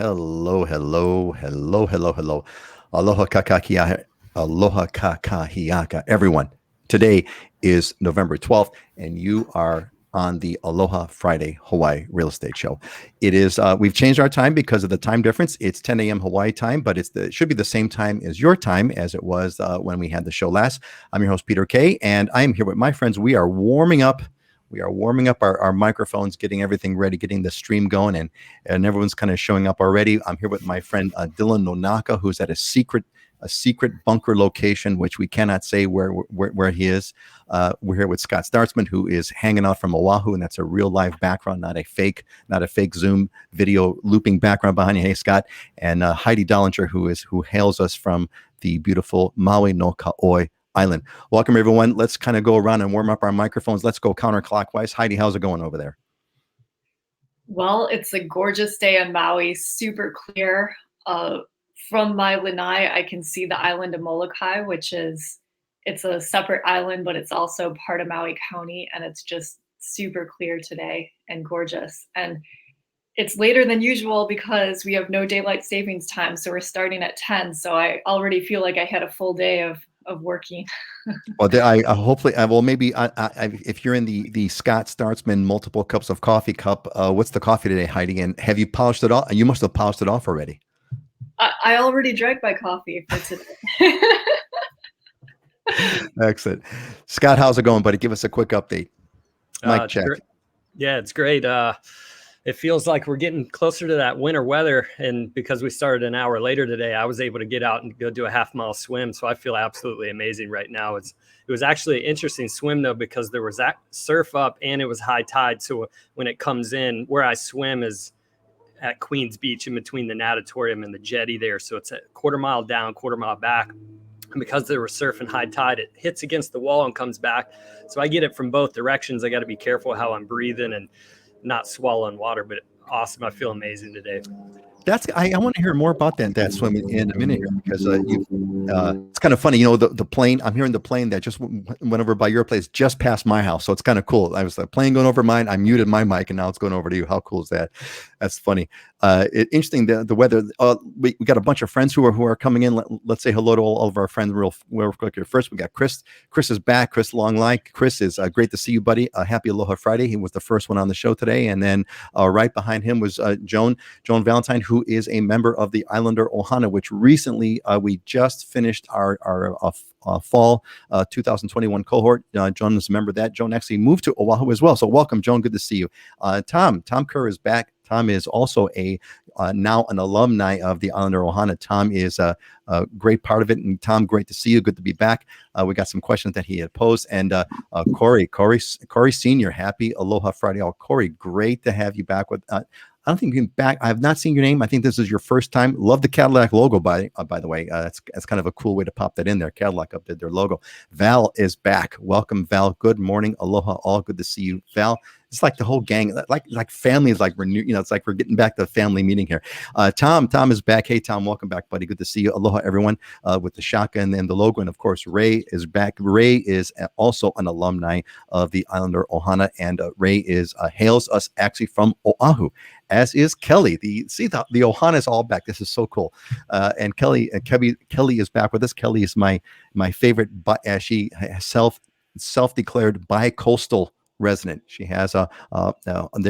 Hello, hello, hello, hello, hello. Aloha kakahiaka, aloha kakahiaka, everyone. Today is November 12th, and you are on the Aloha Friday Hawaii Real Estate Show. It is, we've changed our time because of the time difference. It's 10 a.m. Hawaii time, but it should be the same time as your time as it was when we had the show last. I'm your host, Peter Kay, and I am here with my friends. We are warming up. Our microphones, getting everything ready, getting the stream going, and everyone's kind of showing up already. I'm here with my friend Dylan Nonaka, who's at a secret bunker location, which we cannot say where he is. We're here with Scott Startzman, who is hanging out from Oahu, and that's a real live background, not a fake Zoom video looping background behind you. Hey, Scott, and Heidi Dollinger, who hails us from the beautiful Maui no Kaoi Island. Welcome, everyone. Let's kind of go around and warm up our microphones. Let's go counterclockwise. Heidi, how's it going over there? Well, it's a gorgeous day on Maui, super clear. From my lanai, I can see the island of Molokai, it's a separate island, but it's also part of Maui County, and it's just super clear today and gorgeous. And it's later than usual because we have no daylight savings time, so we're starting at 10. So I already feel like I had a full day of working. Well, if you're in the Scott Startzman multiple cups of coffee cup, what's the coffee today, Heidi? And have you polished it off? You must have polished it off already. I already drank my coffee for today. Excellent. Scott, how's it going, buddy? Give us a quick update. Mic check. Yeah, it's great. It feels like we're getting closer to that winter weather. And because we started an hour later today, I was able to get out and go do a half-mile swim. So I feel absolutely amazing right now. It was actually an interesting swim, though, because there was that surf up and it was high tide. So when it comes in, where I swim is at Queens Beach in between the natatorium and the jetty there. So it's a quarter mile down, quarter mile back. And because there was surf and high tide, it hits against the wall and comes back. So I get it from both directions. I got to be careful how I'm breathing and not swallowing water, but awesome. I feel amazing today. I want to hear more about that swim in a minute here, because it's kind of funny. The plane, I'm hearing the plane that just went over by your place just past my house. So it's kind of cool. I was the plane going over mine. I muted my mic and now it's going over to you. How cool is that? That's funny. Interesting. The weather, we got a bunch of friends who are coming in. Let's say hello to all of our friends real quick here. First, we got Chris. Chris is back. Chris Longline. Chris is great to see you, buddy. Happy Aloha Friday. He was the first one on the show today. And then right behind him was Joan Valentine, who is a member of the Islander Ohana, which recently we just finished our fall 2021 cohort. Joan is a member of that. Joan actually moved to Oahu as well. So welcome, Joan. Good to see you. Tom Kerr is back. Tom is also now an alumni of the Islander Ohana. Tom is a great part of it. And Tom, great to see you. Good to be back. We got some questions that he had posed. And Corey Sr., happy Aloha Friday. Oh, Corey, great to have you back with I don't think you've been back. I have not seen your name. I think this is your first time. Love the Cadillac logo, by the way. That's kind of a cool way to pop that in there. Cadillac updated their logo. Val is back. Welcome, Val. Good morning. Aloha. All good to see you, Val. It's like the whole gang, like family is like renewed. It's like we're getting back to the family meeting here. Tom is back. Hey, Tom, welcome back, buddy. Good to see you. Aloha, everyone. With the shaka and the logo, and of course, Ray is back. Ray is also an alumni of the Islander Ohana, and Ray hails us actually from Oahu, as is Kelly. The Ohana is all back. This is so cool. And Kelly is back with us. Kelly is my favorite, she self-declared bi-coastal resident. She has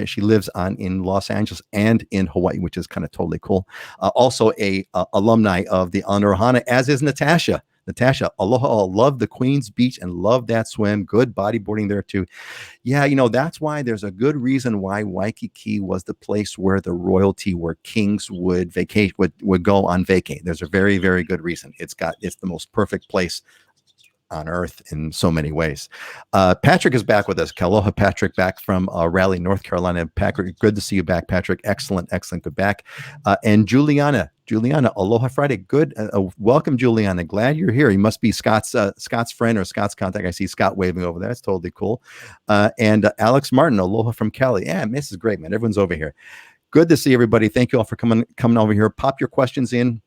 she lives in Los Angeles and in Hawaii, which is kind of totally cool. Also a alumni of the Islander Ohana, as is Natasha. Aloha, love the Queens Beach and love that swim. Good bodyboarding there too. Yeah, that's why there's a good reason why Waikiki was the place where the royalty, where kings would go on vacay. There's a very, very good reason. It's the most perfect place on earth in so many ways. Patrick is back with us. Aloha, Patrick, back from Raleigh, North Carolina. Patrick, good to see you back, Patrick. Excellent, good back. And Juliana, Aloha Friday. Good. Welcome, Juliana. Glad you're here. You must be Scott's friend or Scott's contact. I see Scott waving over there. That's totally cool. And Alex Martin, Aloha from Cali. Yeah, this is great, man. Everyone's over here. Good to see everybody. Thank you all for coming over here. Pop your questions in.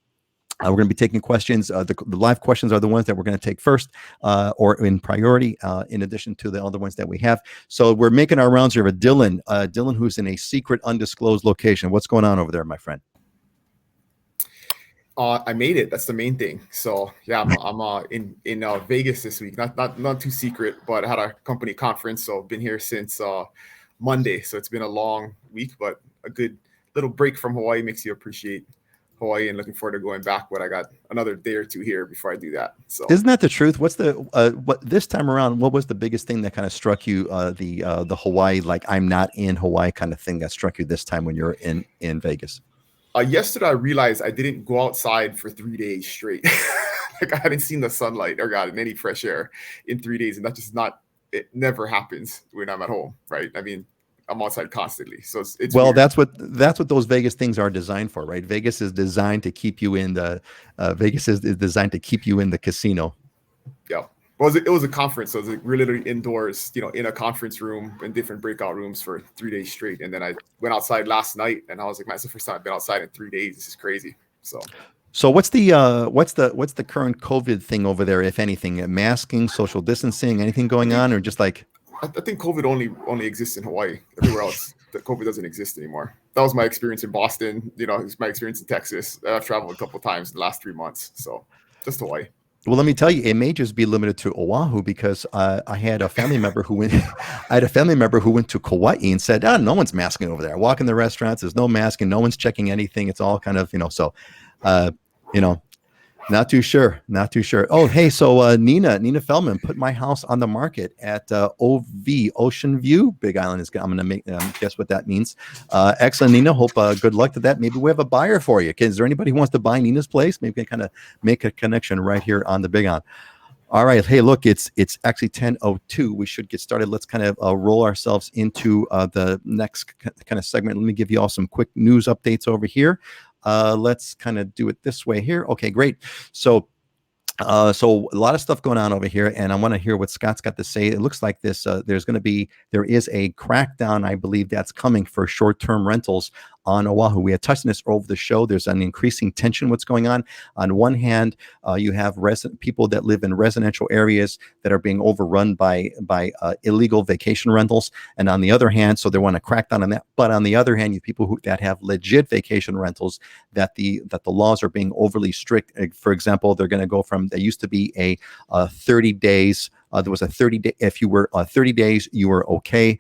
We're going to be taking questions. The live questions are the ones that we're going to take first or in priority, in addition to the other ones that we have. So we're making our rounds here with Dylan, who's in a secret undisclosed location. What's going on over there, my friend? I made it. That's the main thing. So yeah, I'm in Vegas this week. Not too secret, but I had a company conference, so I've been here since Monday. So it's been a long week, but a good little break from Hawaii makes you appreciate Hawaii, and looking forward to going back. But I got another day or two here before I do that. So Isn't that the truth? What's the what this time around? What was the biggest thing that kind of struck you? The Hawaii, like I'm not in Hawaii kind of thing that struck you this time when you're in Vegas. Yesterday I realized I didn't go outside for 3 days straight. Like I hadn't seen the sunlight or gotten any fresh air in 3 days, and that's just not. It never happens when I'm at home, right? I mean, I'm outside constantly, so it's well, weird. that's what those Vegas things are designed for, right? Vegas is designed to keep you in the Vegas is designed to keep you in the casino. Yeah. Well, it was a conference, so it was like we're literally indoors, in a conference room in different breakout rooms for 3 days straight. And then I went outside last night, and I was like, man, it's the first time I've been outside in 3 days. This is crazy. So what's the current COVID thing over there, if anything? Masking, social distancing, anything going on, or just like? I think COVID only exists in Hawaii. Everywhere else, the COVID doesn't exist anymore. That was my experience in Boston. It's my experience in Texas. I've traveled a couple of times in the last 3 months. So just Hawaii. Well, let me tell you, it may just be limited to Oahu because I had a family member who went. I had a family member who went to Kauai and said, "Oh, no one's masking over there. I walk in the restaurants, there's no masking, no one's checking anything. It's all kind of So, not too sure. Oh, hey, so Nina Feldman put my house on the market at OV Ocean View. Big Island is. I'm going to make guess what that means. Excellent, Nina. Hope good luck to that. Maybe we have a buyer for you. Is there anybody who wants to buy Nina's place? Maybe we can kind of make a connection right here on the Big Island. All right. Hey, look, it's actually 10:02. We should get started. Let's kind of roll ourselves into the next kind of segment. Let me give you all some quick news updates over here. Let's kind of do it this way here. Okay, great. So a lot of stuff going on over here, and I want to hear what Scott's got to say. It looks like there is a crackdown, I believe, that's coming for short-term rentals on Oahu. We had touched on this over the show. There's an increasing tension. What's going on? On one hand, you have people that live in residential areas that are being overrun by illegal vacation rentals, and on the other hand, so they want to crack down on that. But on the other hand, you have people that have legit vacation rentals that the laws are being overly strict. For example, they're going to go from there used to be a 30 days. There was a 30-day. If you were 30 days, you were okay.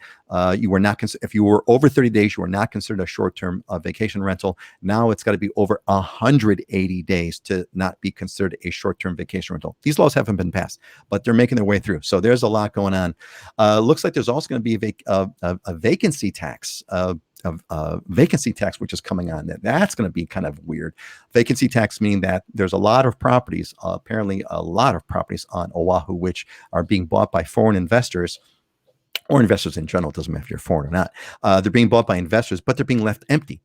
You were not. If you were over 30 days, you were not considered a short-term vacation rental. Now it's got to be over 180 days to not be considered a short-term vacation rental. These laws haven't been passed, but they're making their way through. So there's a lot going on. Looks like there's also going to be a vacancy tax. Vacancy tax, which is coming on. That's going to be kind of weird. Vacancy tax meaning that there's a lot of properties, apparently a lot of properties on Oahu, which are being bought by foreign investors, or investors in general. It doesn't matter if you're foreign or not. They're being bought by investors, but they're being left empty.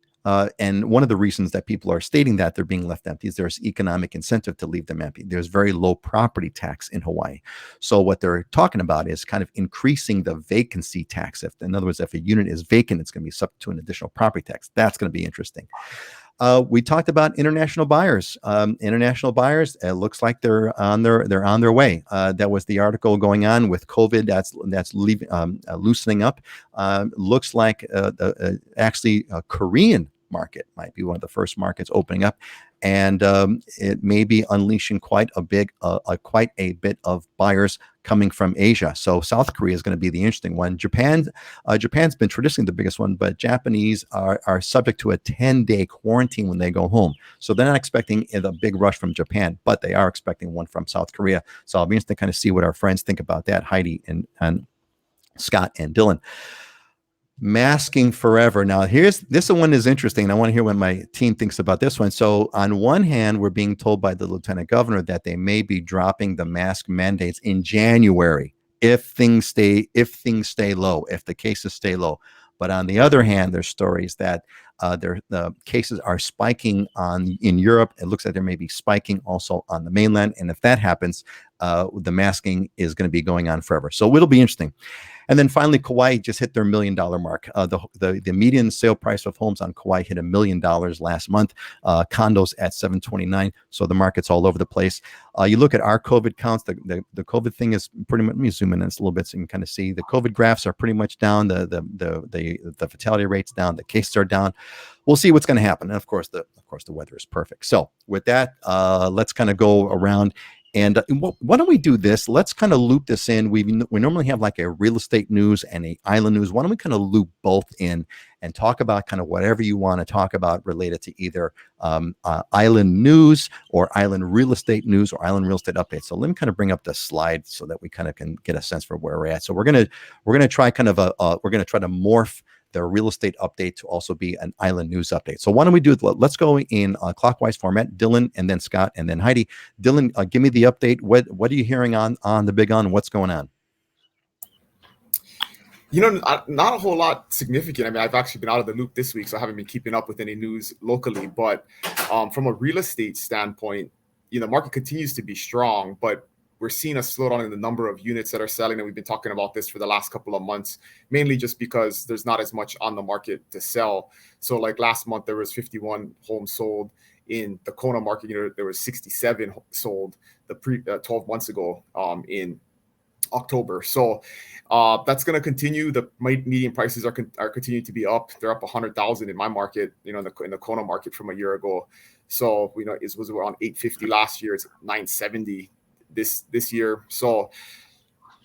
And one of the reasons that people are stating that they're being left empty is there's economic incentive to leave them empty. There's very low property tax in Hawaii. So what they're talking about is kind of increasing the vacancy tax. In other words, if a unit is vacant, it's going to be subject to an additional property tax. That's going to be interesting. We talked about international buyers. International buyers, it looks like they're on their way. That was the article going on with COVID. That's loosening up. Looks like actually a Korean market might be one of the first markets opening up, and it may be unleashing quite a bit of buyers coming from Asia. So South Korea is going to be the interesting one. Japan's been traditionally the biggest one, but Japanese are subject to a 10-day quarantine when they go home. So they're not expecting a big rush from Japan, but they are expecting one from South Korea. So I'll be interested to kind of see what our friends think about that, Heidi and Scott and Dylan. Masking forever. Now, this one is interesting. I want to hear what my team thinks about this one. So, on one hand, we're being told by the lieutenant governor that they may be dropping the mask mandates in January if things stay low, if the cases stay low. But on the other hand, there's stories that the cases are spiking in Europe. It looks like they may be spiking also on the mainland. And if that happens, the masking is going to be going on forever. So it'll be interesting. And then finally, Kauai just hit their $1 million mark. The median sale price of homes on Kauai hit $1 million last month. Condos at 729. So the market's all over the place. You look at our COVID counts. The COVID thing is pretty much. Let me zoom in this a little bit so you can kind of see the COVID graphs are pretty much down. The fatality rates down. The cases are down. We'll see what's going to happen. And of course, the weather is perfect. So with that, let's kind of go around. And why don't we do this? Let's kind of loop this in. We normally have like a real estate news and a island news. Why don't we kind of loop both in and talk about kind of whatever you want to talk about related to either island news or island real estate news or island real estate updates. So let me kind of bring up the slide so that we kind of can get a sense for where we're at. So we're gonna try kind of we're gonna try to morph the real estate update to also be an island news update. So why don't we do it? Let's go in clockwise format. Dylan, and then Scott, and then Heidi. Dylan, give me the update. What are you hearing on the Big On? What's going on? Not a whole lot significant. I mean, I've actually been out of the loop this week, so I haven't been keeping up with any news locally. But from a real estate standpoint, the market continues to be strong, but we're seeing a slowdown in the number of units that are selling, and we've been talking about this for the last couple of months, mainly just because there's not as much on the market to sell. So like last month, there was 51 homes sold. In the Kona market, there was 67 sold 12 months ago in October. So that's going to continue. The median prices are continuing to be up. They're up 100,000 in my market, in the Kona market from a year ago. So it was around 850 last year. It's 970 this year. So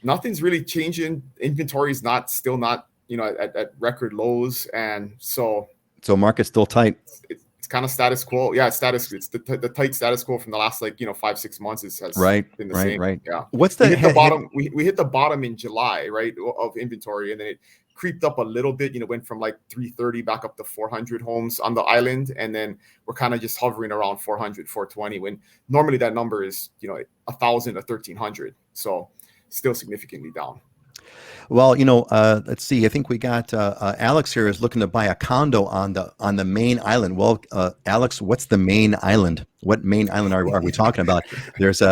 nothing's really changing. Inventory is still not at record lows, and so market's still tight. It's kind of status quo. Yeah, it's the tight status quo from the last 5-6 months has been the same. Right. Yeah. What's we hit the bottom? We hit the bottom in July, right, of inventory, and then it creeped up a little bit. Went from 330 back up to 400 homes on the island, and then we're kind of just hovering around 400, 420. When normally that number is 1,000 or 1,300. So still significantly down. Well, let's see. I think we got Alex here is looking to buy a condo on the main island. Well, Alex, what's the main island? What main island are we talking about? There's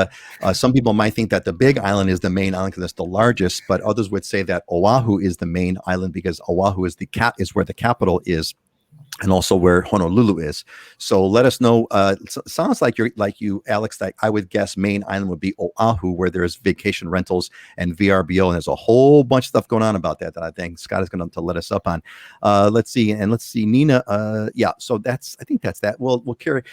some people might think that the Big Island is the main island because it's the largest, but others would say that Oahu is the main island because Oahu is where the capital is, and also where Honolulu is. So let us know. Sounds like you, Alex, that I would guess main island would be Oahu, where there's vacation rentals and VRBO, and there's a whole bunch of stuff going on about that I think Scott is going to let us up on. Let's see, Nina. So I think that's that. We'll carry.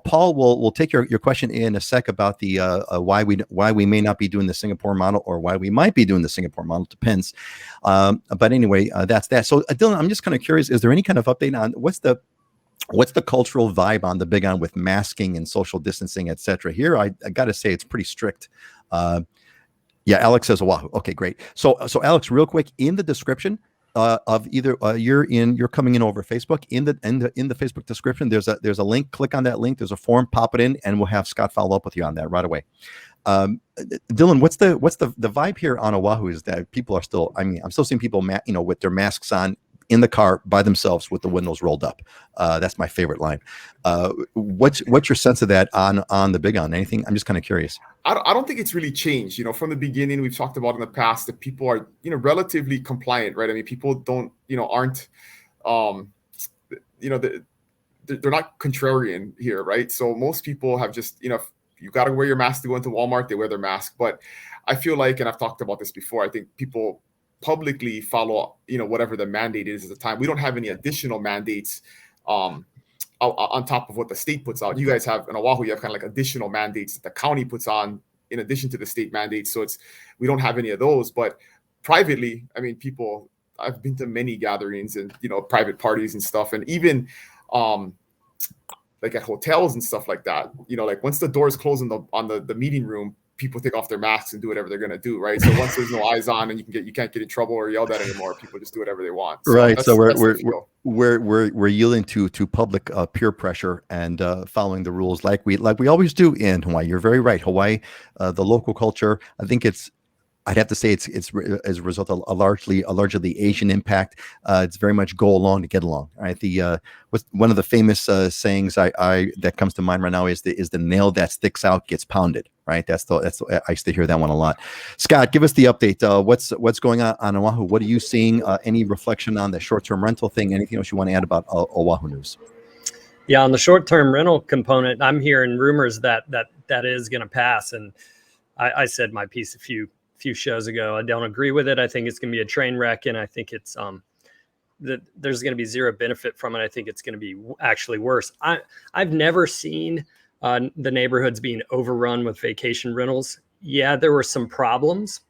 Paul, we'll take your question in a sec about the why we may not be doing the Singapore model or why we might be doing the Singapore model. Depends. But anyway, that's that. So Dylan, I'm just kind of curious, is there any kind of update on what's the cultural vibe on the Big On with masking and social distancing, etc.? Here, I got to say it's pretty strict. Yeah, Alex says Oahu. Okay, great. So Alex, real quick, in the description of either you're coming in over Facebook, in the Facebook description, there's a link. Click on that link. There's a form. Pop it in, and we'll have Scott follow up with you on that right away. Dylan, what's the vibe here on Oahu is that people are still. I mean, I'm still seeing people with their masks on in the car by themselves with the windows rolled up. That's my favorite line. What's your sense of that on the Big On? Anything? I'm just kind of curious. I don't think it's really changed. From the beginning, we've talked about in the past that people are, relatively compliant, right? I mean, people don't, aren't, they're not contrarian here, right? So most people have just, you got to wear your mask to go into Walmart, they wear their mask. But I feel like, and I've talked about this before, I think people publicly follow, whatever the mandate is at the time. We don't have any additional mandates on top of what the state puts out. You guys have in Oahu, you have kind of like additional mandates that the county puts on in addition to the state mandates. So we don't have any of those. But privately, I mean, I've been to many gatherings and private parties and stuff, and even like at hotels and stuff like that. Like once the doors close on the meeting room, people take off their masks and do whatever they're going to do, right? So once there's no eyes on and you can't get in trouble or yelled at anymore, people just do whatever they want. So right. So we're yielding to public peer pressure and following the rules like we always do in Hawaii. You're very right. Hawaii, the local culture, I think I'd have to say it's as a result of a largely Asian impact. It's very much go along to get along. Right. One of the famous sayings I that comes to mind right now is the nail that sticks out gets pounded. right? I used to hear that one a lot. Scott, give us the update. What's going on Oahu? What are you seeing? Any reflection on the short-term rental thing? Anything else you want to add about Oahu news? Yeah, on the short-term rental component, I'm hearing rumors that is going to pass, and I said my piece a few shows ago. I don't agree with it. I think it's going to be a train wreck, and I think it's that there's going to be zero benefit from it. I think it's going to be actually worse. I've never seen the neighborhoods being overrun with vacation rentals. Yeah, there were some problems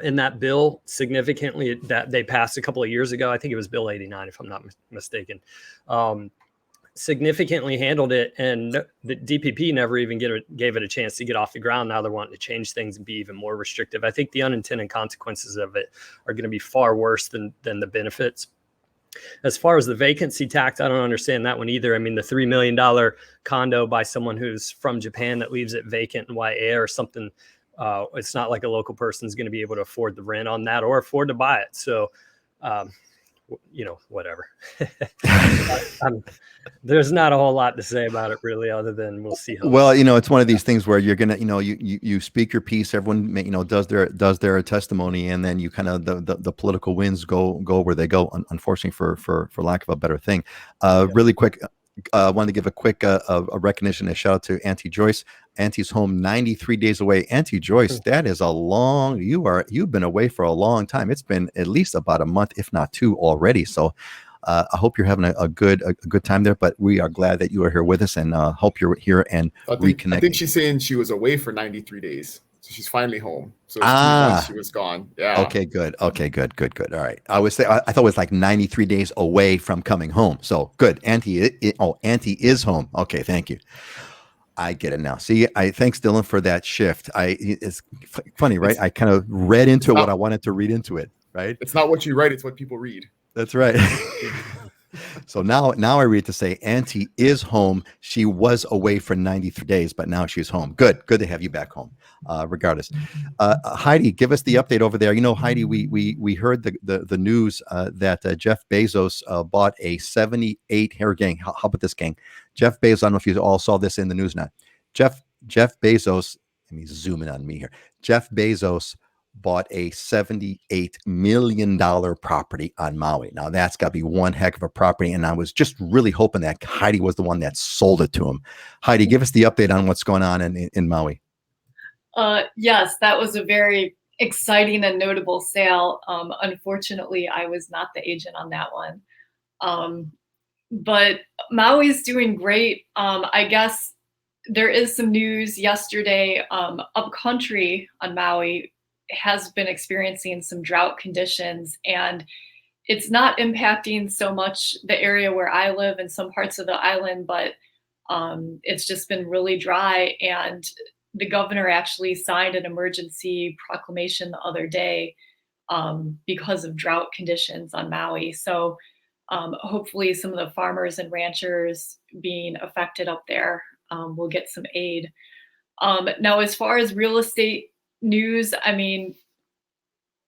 in that bill significantly that they passed a couple of years ago. I think it was Bill 89, if I'm not mistaken. Significantly handled it, and the DPP never even gave it a chance to get off the ground. Now they're wanting to change things and be even more restrictive. I think the unintended consequences of it are going to be far worse than the benefits. As far as the vacancy tax, I don't understand that one either. I mean, the $3 million condo by someone who's from Japan that leaves it vacant in YA or something, it's not like a local person is going to be able to afford the rent on that or afford to buy it. So, whatever. There's not a whole lot to say about it really, other than we'll see. Well, it's one of these things where you're gonna, you speak your piece. Everyone, does their testimony, and then you kind of the political winds go where they go. Unfortunately, for lack of a better thing. Really quick, I wanted to give a quick a recognition, a shout out to Auntie Joyce. Auntie's home 93 days away. Auntie Joyce, that is a long. You've been away for a long time. It's been at least about a month, if not two, already. So. I hope you're having a good time there, but we are glad that you are here with us, and hope you're here and reconnect. I think she's saying she was away for 93 days, so she's finally home. So it's 2 months she was gone. Yeah. Okay, good. All right. I thought it was like 93 days away from coming home. So good. Auntie is home. Okay, thank you. I get it now. See, thanks Dylan for that shift. It's funny, right? I kind of read into what I wanted to read into it, right? It's not what you write; it's what people read. That's right. So now I read to say Auntie is home. She was away for 93 days, but now she's home. Good to have you back home. Regardless, Heidi, give us the update over there. Heidi, we heard the news that Jeff Bezos bought a 78. Here, gang. How about this, gang? Jeff Bezos. I don't know if you all saw this in the news now. Jeff Bezos. Let me zoom in on me here. Jeff Bezos bought a $78 million property on Maui. Now that's got to be one heck of a property. And I was just really hoping that Heidi was the one that sold it to him. Heidi, give us the update on what's going on in Maui. Yes, that was a very exciting and notable sale. Unfortunately, I was not the agent on that one. But Maui's doing great. I guess there is some news yesterday. Upcountry on Maui has been experiencing some drought conditions, and it's not impacting so much the area where I live and some parts of the island, but it's just been really dry. And the governor actually signed an emergency proclamation the other day because of drought conditions on Maui. So hopefully some of the farmers and ranchers being affected up there will get some aid. Now, as far as real estate news, I mean,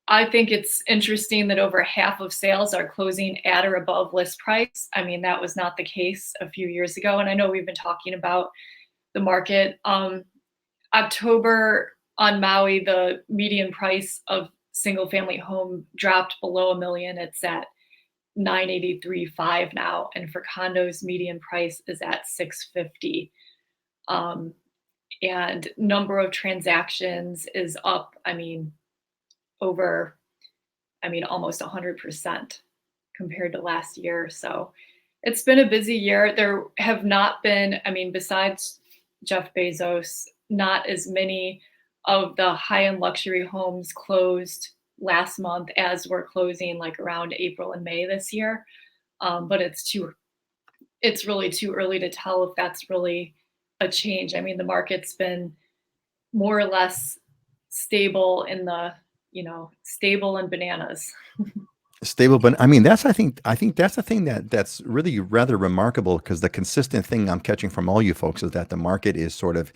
I think it's interesting that over half of sales are closing at or above list price. I mean, that was not the case a few years ago. And I know we've been talking about the market. October on Maui, the median price of single family home dropped below $1 million. It's at $983,500 now. And for condos, median price is at $650,000. And number of transactions is up, almost 100% compared to last year. So it's been a busy year. There have not been, besides Jeff Bezos, not as many of the high-end luxury homes closed last month as were closing like around April and May this year. But it's really too early to tell if that's really a change. The market's been more or less stable in the, stable and bananas. Stable, but I think that's the thing that's really rather remarkable, because the consistent thing I'm catching from all you folks is that the market is sort of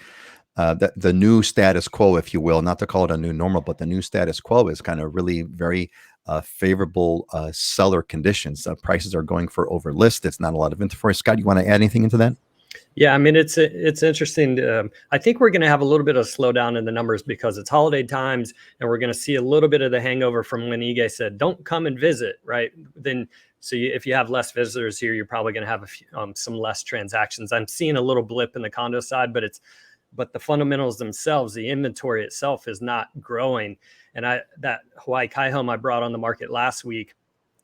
the new status quo, if you will, not to call it a new normal, but the new status quo is kind of really very favorable seller conditions. Prices are going for over list. It's not a lot of inventory. Scott, you want to add anything into that? Yeah, I mean, it's interesting. I think we're going to have a little bit of slowdown in the numbers because it's holiday times, and we're going to see a little bit of the hangover from when Ige said, "Don't come and visit." Right? Then, if you have less visitors here, you're probably going to have some less transactions. I'm seeing a little blip in the condo side, but the fundamentals themselves, the inventory itself, is not growing. And that Hawaii Kai home I brought on the market last week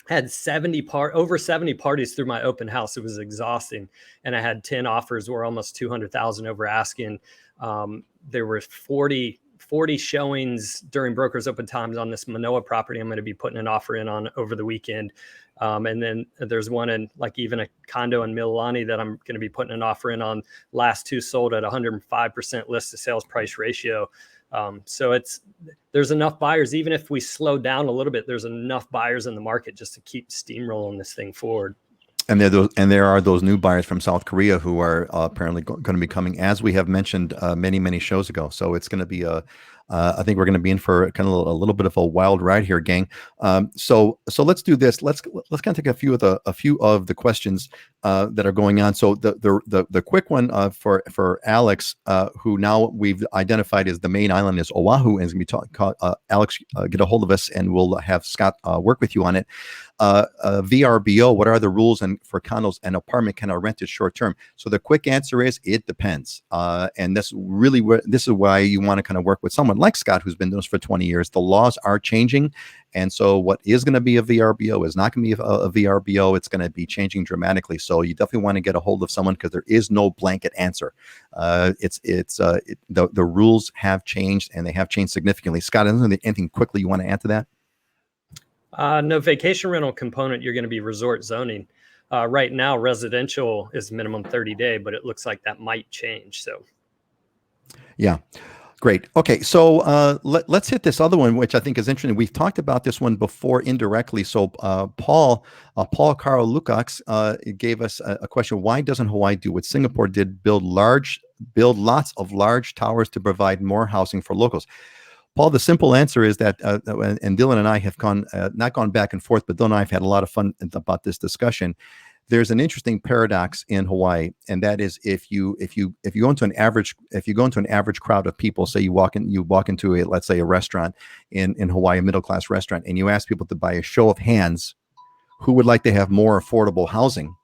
had over 70 parties through my open house. It was exhausting. And I had 10 offers, were almost 200,000 over asking. There were 40 showings during brokers open times on this Manoa property I'm going to be putting an offer in on over the weekend. And then there's one in even a condo in Mililani that I'm going to be putting an offer in on. Last two sold at 105% list to sales price ratio. So there's enough buyers. Even if we slow down a little bit, there's enough buyers in the market just to keep steamrolling this thing forward. And there are those new buyers from South Korea who are apparently going to be coming, as we have mentioned many shows ago. So it's going to be I think we're going to be in for kind of a little bit of a wild ride here, gang. So let's do this. Let's kind of take a few of the questions that are going on. So the quick one for Alex, who now we've identified as the main island is Oahu, and is going to be Alex, get a hold of us, and we'll have Scott work with you on it. VRBO, what are the rules for condos and apartment can I rent it short term? So the quick answer is it depends. And this is why you want to kind of work with someone like Scott, who's been doing this for 20 years. The laws are changing. And so what is going to be a VRBO is not going to be a VRBO. It's going to be changing dramatically. So you definitely want to get a hold of someone, because there is no blanket answer. The rules have changed, and they have changed significantly. Scott, anything quickly you want to add to that? No, vacation rental component, you're going to be resort zoning. Right now, residential is minimum 30-day, but it looks like that might change. So, yeah. Great. Okay, so let's hit this other one, which I think is interesting. We've talked about this one before indirectly. So Paul Carl Lukacs gave us a question. Why doesn't Hawaii do what Singapore did, build lots of large towers to provide more housing for locals? Paul, the simple answer is that, and Dylan and I have not gone back and forth, but Dylan and I have had a lot of fun about this discussion. There's an interesting paradox in Hawaii, and that is if you go into an average crowd of people, say you walk into let's say a restaurant in Hawaii, a middle class restaurant, and you ask people to, by a show of hands, who would like to have more affordable housing?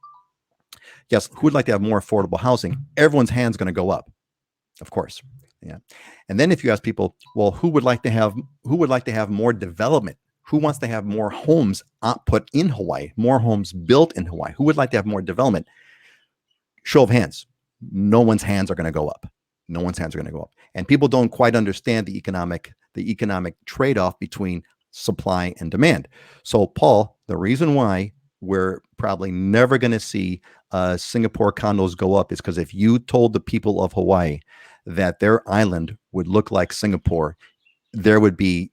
Yes, who would like to have more affordable housing? Everyone's hand's going to go up, of course. Yeah. And then if you ask people, well, who would like to have more development? Who wants to have more homes put in Hawaii, more homes built in Hawaii? Who would like to have more development? Show of hands. No one's hands are going to go up. No one's hands are going to go up. And people don't quite understand the economic trade-off between supply and demand. So, Paul, the reason why we're probably never going to see Singapore condos go up is because if you told the people of Hawaii that their island would look like Singapore, there would be,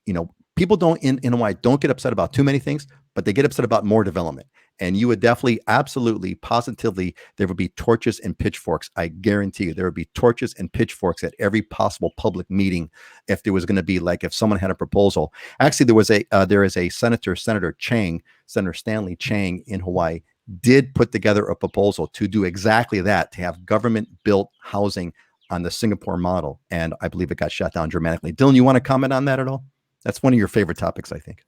people in Hawaii don't get upset about too many things, but they get upset about more development. And you would definitely, absolutely, positively, there would be torches and pitchforks. I guarantee you, there would be torches and pitchforks at every possible public meeting if there was going to be, if someone had a proposal. Actually, there is a Senator Stanley Chang in Hawaii, did put together a proposal to do exactly that, to have government-built housing on the Singapore model. And I believe it got shut down dramatically. Dylan, you want to comment on that at all? That's one of your favorite topics, I think.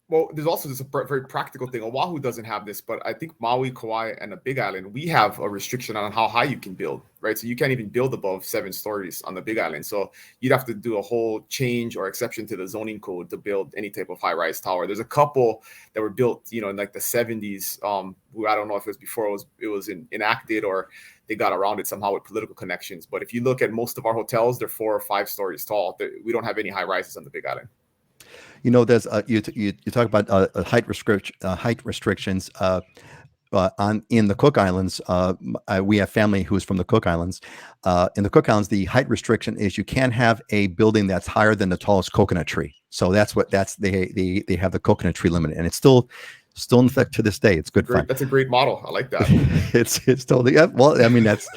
Well, there's also this very practical thing. Oahu doesn't have this, but I think Maui, Kauai, and the Big Island, we have a restriction on how high you can build, right? So you can't even build above 7 stories on the Big Island. So you'd have to do a whole change or exception to the zoning code to build any type of high-rise tower. There's a couple that were built, in the 70s. I don't know if it was before it was enacted or they got around it somehow with political connections. But if you look at most of our hotels, they're 4 or 5 stories tall. We don't have any high rises on the Big Island. There's you talk about height restrictions in the Cook Islands. We have family who's from the Cook Islands. In the Cook Islands, the height restriction is you can't have a building that's higher than the tallest coconut tree. So they have the coconut tree limit, and it's still in effect to this day. It's good fun. That's a great model. I like that. it's totally, yeah. Well, I mean, that's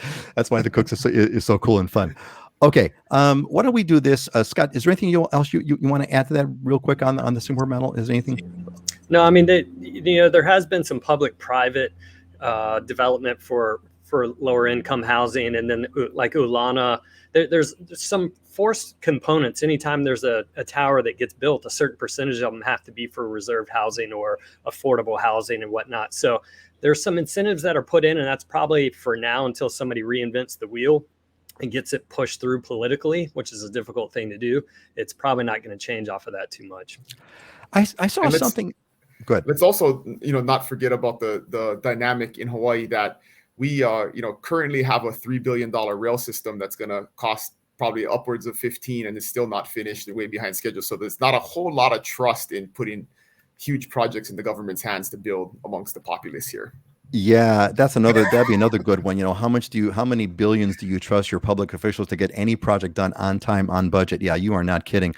why the Cooks is so cool and fun. Okay, why don't we do this? Scott, is there anything else you want to add to that real quick on the Singapore model? Is there anything? No, I mean, there has been some public-private development for for lower income housing. And then like Ulana, there's some forced components. Anytime there's a tower that gets built, a certain percentage of them have to be for reserved housing or affordable housing and whatnot. So there's some incentives that are put in, and that's probably for now until somebody reinvents the wheel and gets it pushed through politically, which is a difficult thing to do. It's probably not going to change off of that too much. I saw something. Good. Let's also, not forget about the dynamic in Hawaii that we, currently have a $3 billion rail system that's going to cost probably upwards of 15 and is still not finished, way behind schedule. So there's not a whole lot of trust in putting huge projects in the government's hands to build amongst the populace here. Yeah, that'd be another good one. How many billions do you trust your public officials to get any project done on time, on budget? Yeah, you are not kidding.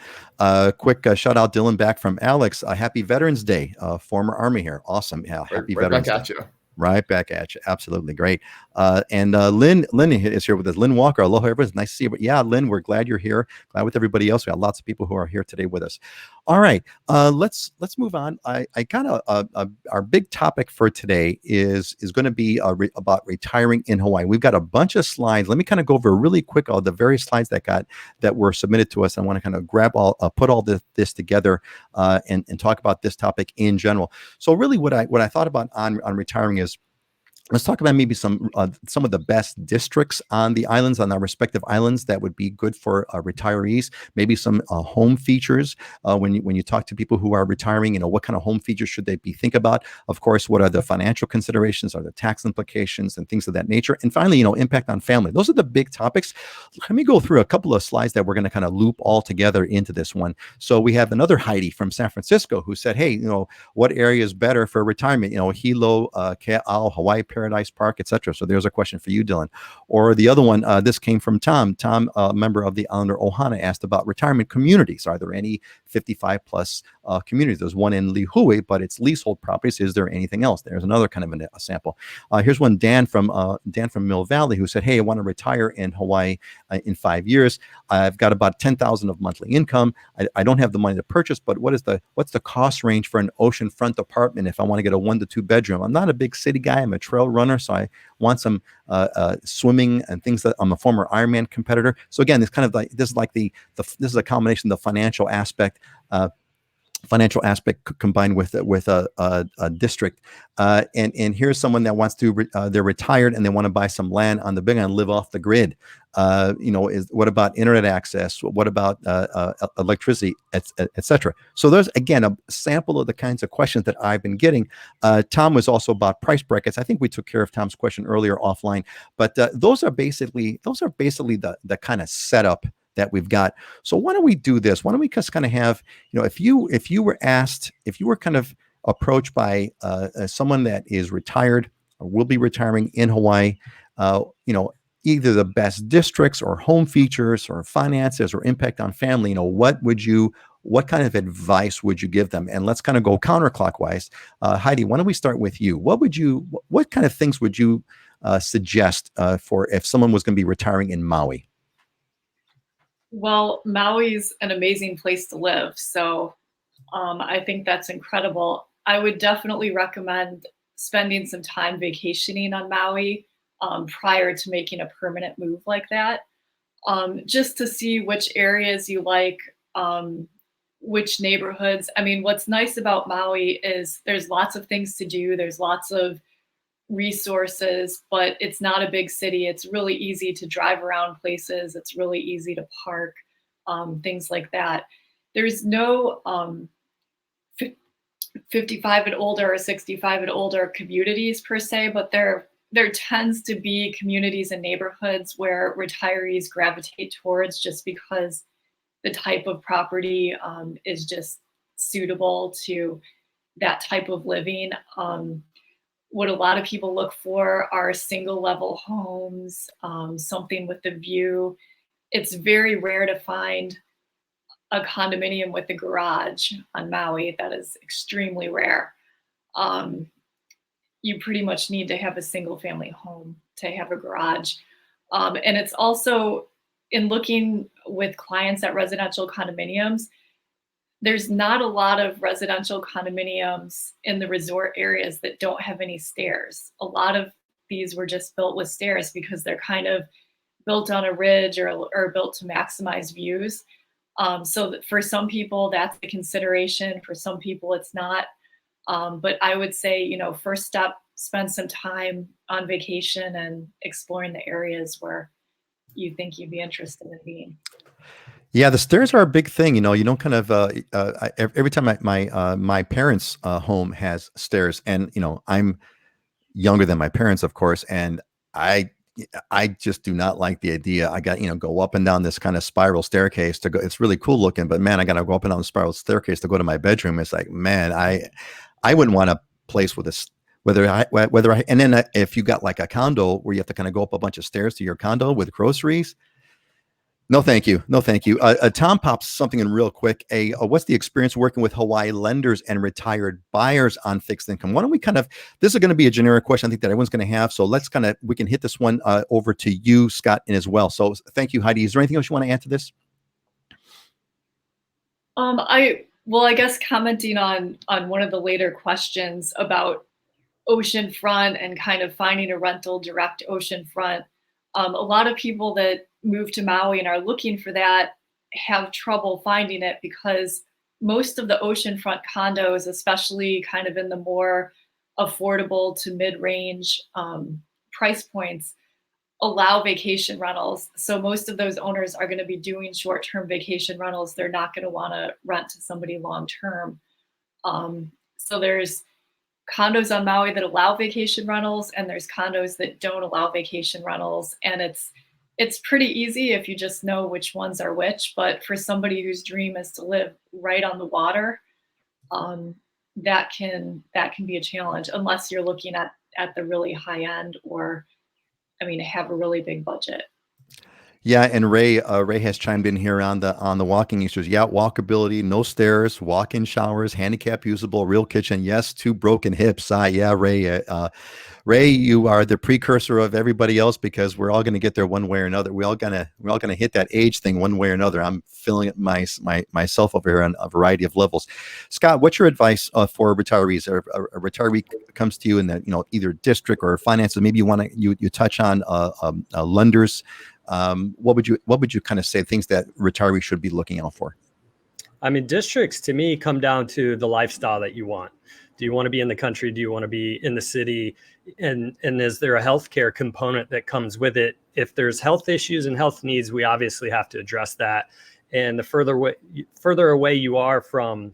Quick shout out, Dylan, back from Alex. Happy Veterans Day, former Army here. Awesome. Yeah, happy Veterans back Day. At you. Right back at you. Absolutely great. And Lynn is here with us. Lynn Walker. Aloha, everybody. It's nice to see you. But yeah, Lynn, we're glad you're here. Glad with everybody else. We got lots of people who are here today with us. All right. Let's move on. I kind of our big topic for today is going to be about retiring in Hawaii. We've got a bunch of slides. Let me kind of go over really quick all the various slides that were submitted to us. I want to kind of put all this together and talk about this topic in general. So really, what I thought about on retiring is, let's talk about maybe some of the best districts on the islands, on our respective islands, that would be good for retirees. Maybe some home features when you talk to people who are retiring. What kind of home features should they be think about? Of course, what are the financial considerations? Are the tax implications and things of that nature? And finally, impact on family. Those are the big topics. Let me go through a couple of slides that we're going to kind of loop all together into this one. So we have another Heidi from San Francisco who said, "Hey, what area is better for retirement? Hilo, Ke'au, Hawaii Paradise Park, etc." So there's a question for you, Dylan. Or the other one, this came from Tom. Tom, a member of the Islander Ohana, asked about retirement communities. Are there any 55 plus communities? There's one in Lihue, but it's leasehold properties. Is there anything else? There's another kind of a sample. Here's one, Dan from Mill Valley, who said, "Hey, I want to retire in Hawaii in 5 years. I've got about 10,000 of monthly income. I don't have the money to purchase, but what's the cost range for an oceanfront apartment if I want to get a 1 to 2 bedroom? I'm not a big city guy. I'm a trail runner, so I want some swimming and things. That I'm a former Ironman competitor. So again, this is a combination of the financial aspect combined with a district. And here's someone that wants to they're retired and they want to buy some land on the big island, live off the grid. What about internet access? What about electricity, etc. So there's again a sample of the kinds of questions that I've been getting. Tom was also about price brackets. I think we took care of Tom's question earlier offline, but those are basically the kind of setup that we've got. So why don't we do this? Why don't we just kind of have, if you were kind of approached by someone that is retired or will be retiring in Hawaii, either the best districts or home features or finances or impact on family, what kind of advice would you give them? And let's kind of go counterclockwise. Heidi, why don't we start with you? What kind of things would you suggest for if someone was going to be retiring in Maui? Well, Maui's an amazing place to live. So I think that's incredible. I would definitely recommend spending some time vacationing on Maui prior to making a permanent move like that, just to see which areas you like, which neighborhoods. I mean, what's nice about Maui is there's lots of things to do. There's lots of resources, but it's not a big city. It's really easy to drive around places. It's really easy to park, things like that. There's no 55 and older or 65 and older communities per se, but there tends to be communities and neighborhoods where retirees gravitate towards just because the type of property is just suitable to that type of living. What a lot of people look for are single level homes, something with a view. It's very rare to find a condominium with a garage on Maui. That is extremely rare. You pretty much need to have a single family home to have a garage. And it's also, in looking with clients at residential condominiums, there's not a lot of residential condominiums in the resort areas that don't have any stairs. A lot of these were just built with stairs because they're kind of built on a ridge or built to maximize views. So for some people, that's a consideration. For some people, it's not. But I would say, first step, spend some time on vacation and exploring the areas where you think you'd be interested in being. Yeah, the stairs are a big thing. You don't kind of every time my parents' home has stairs, and I'm younger than my parents, of course, and I I just do not like the idea. I got go up and down this kind of spiral staircase to go. It's really cool looking, but man, I got to go up and down the spiral staircase to go to my bedroom. It's like, man, I wouldn't want a place with this. And then if you got like a condo where you have to kind of go up a bunch of stairs to your condo with groceries. No, thank you. No, thank you. Tom pops something in real quick. What's the experience working with Hawaii lenders and retired buyers on fixed income? Why don't we this is going to be a generic question I think that everyone's going to have. So we can hit this one over to you, Scott, and as well. So thank you, Heidi. Is there anything else you want to add to this? I guess commenting on one of the later questions about Oceanfront and kind of finding a rental direct Oceanfront. A lot of people that move to Maui and are looking for that have trouble finding it because most of the oceanfront condos, especially kind of in the more affordable to mid-range price points, allow vacation rentals. So most of those owners are going to be doing short-term vacation rentals. They're not going to want to rent to somebody long-term. So there's condos on Maui that allow vacation rentals, and there's condos that don't allow vacation rentals. And it's pretty easy if you just know which ones are which. But for somebody whose dream is to live right on the water, that can be a challenge unless you're looking at the really high end or, have a really big budget. Yeah, and Ray has chimed in here on the walking issues. Yeah, walkability, no stairs, walk-in showers, handicap usable, real kitchen. Yes, 2 broken hips. Yeah, Ray. Ray, you are the precursor of everybody else because we're all going to get there one way or another. We're all gonna hit that age thing one way or another. I'm feeling it myself over here on a variety of levels. Scott, what's your advice for retirees? A retiree comes to you in the either district or finances. Maybe you touch on lenders. What would you kind of say things that retirees should be looking out for? Districts to me come down to the lifestyle that you want. Do you want to be in the country? Do you want to be in the city? And is there a healthcare component that comes with it? If there's health issues and health needs, we obviously have to address that. And the further away you are from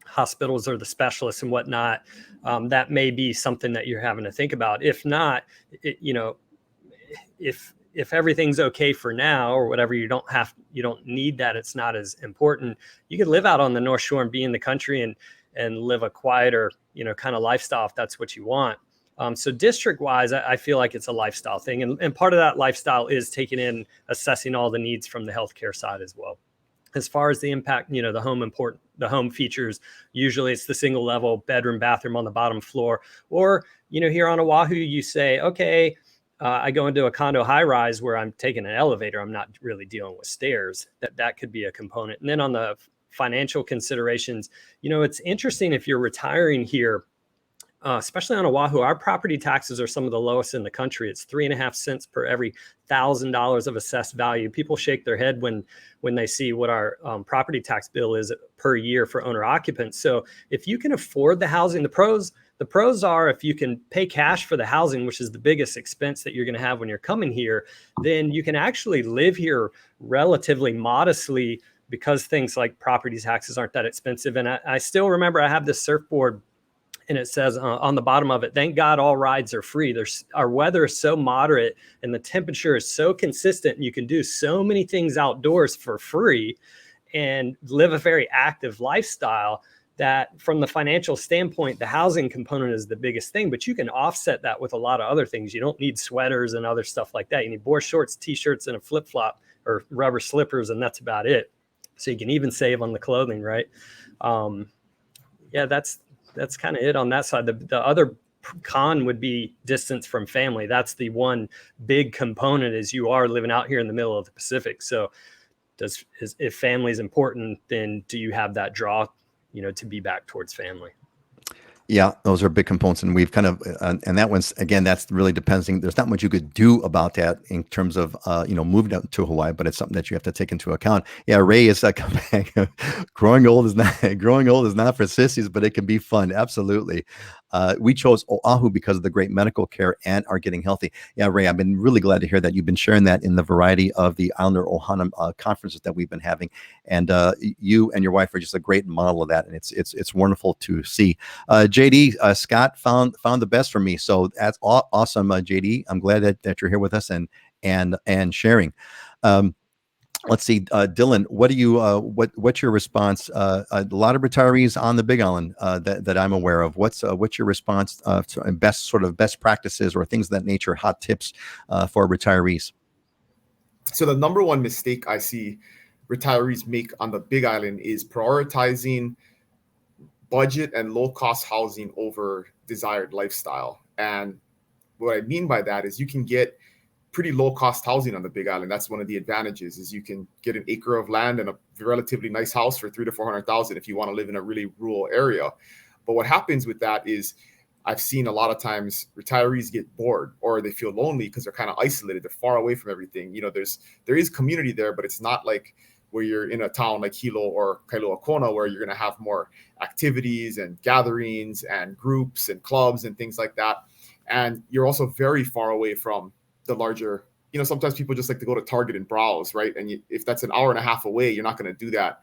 hospitals or the specialists and whatnot, that may be something that you're having to think about. If not, if everything's okay for now or whatever, you don't need that. It's not as important. You could live out on the North Shore and be in the country and live a quieter, kind of lifestyle if that's what you want. So district wise, I feel like it's a lifestyle thing. And part of that lifestyle is assessing all the needs from the healthcare side as well. As far as the impact, the home features, usually it's the single level bedroom, bathroom on the bottom floor. Or, here on Oahu, you say, okay, I go into a condo high rise where I'm taking an elevator. I'm not really dealing with stairs. That could be a component. And then on the financial considerations, it's interesting if you're retiring here, especially on Oahu, our property taxes are some of the lowest in the country. It's 3.5 cents per every $1,000 of assessed value. People shake their head when they see what our property tax bill is per year for owner occupants. So if you can afford the housing, the pros are if you can pay cash for the housing, which is the biggest expense that you're going to have when you're coming here, then you can actually live here relatively modestly because things like property taxes aren't that expensive. And I still remember I have this surfboard and it says on the bottom of it, thank God all rides are free. Our weather is so moderate and the temperature is so consistent. And you can do so many things outdoors for free and live a very active lifestyle that from the financial standpoint, the housing component is the biggest thing, but you can offset that with a lot of other things. You don't need sweaters and other stuff like that. You need board shorts, t-shirts, and a flip-flop or rubber slippers, and that's about it. So you can even save on the clothing, right? That's kind of it on that side. The other con would be distance from family. That's the one big component is you are living out here in the middle of the Pacific. So if family is important, then do you have that draw, to be back towards family? Yeah, those are big components, and we've kind of, and that one's again, that's really depending. There's not much you could do about that in terms of, moving out to Hawaii, but it's something that you have to take into account. Yeah, Ray is coming back. Growing old is not growing old is not for sissies, but it can be fun. Absolutely. We chose Oahu because of the great medical care and are getting healthy. Yeah, Ray, I've been really glad to hear that you've been sharing that in the variety of the Islander Ohana conferences that we've been having, and you and your wife are just a great model of that, and it's wonderful to see. JD, Scott found the best for me, so that's awesome. JD, I'm glad that you're here with us and sharing. Let's see, Dylan, what do you what's your response? A lot of retirees on the Big Island that I'm aware of. What's your response to best practices or things of that nature, hot tips for retirees? So the number one mistake I see retirees make on the Big Island is prioritizing budget and low cost housing over desired lifestyle. And what I mean by that is you can get pretty low cost housing on the Big Island. That's one of the advantages is you can get an acre of land and a relatively nice house for 300,000 to 400,000 if you want to live in a really rural area. But what happens with that is I've seen a lot of times retirees get bored or they feel lonely because they're kind of isolated. They're far away from everything. There is community there, but it's not like where you're in a town like Hilo or Kailua Kona, where you're going to have more activities and gatherings and groups and clubs and things like that. And you're also very far away from the larger, sometimes people just like to go to Target and browse, right? And if that's an hour and a half away, you're not going to do that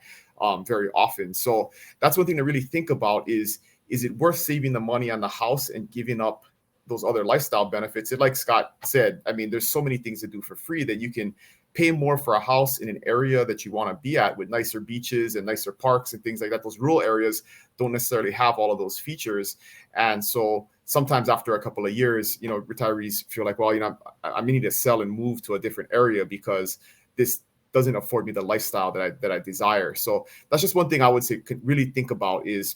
very often. So that's one thing to really think about is it worth saving the money on the house and giving up those other lifestyle benefits? And like Scott said, I mean, there's so many things to do for free that you can pay more for a house in an area that you want to be at with nicer beaches and nicer parks and things like that. Those rural areas don't necessarily have all of those features. And so sometimes after a couple of years, retirees feel like, well, I need to sell and move to a different area because this doesn't afford me the lifestyle that I desire. So that's just one thing I would say could really think about is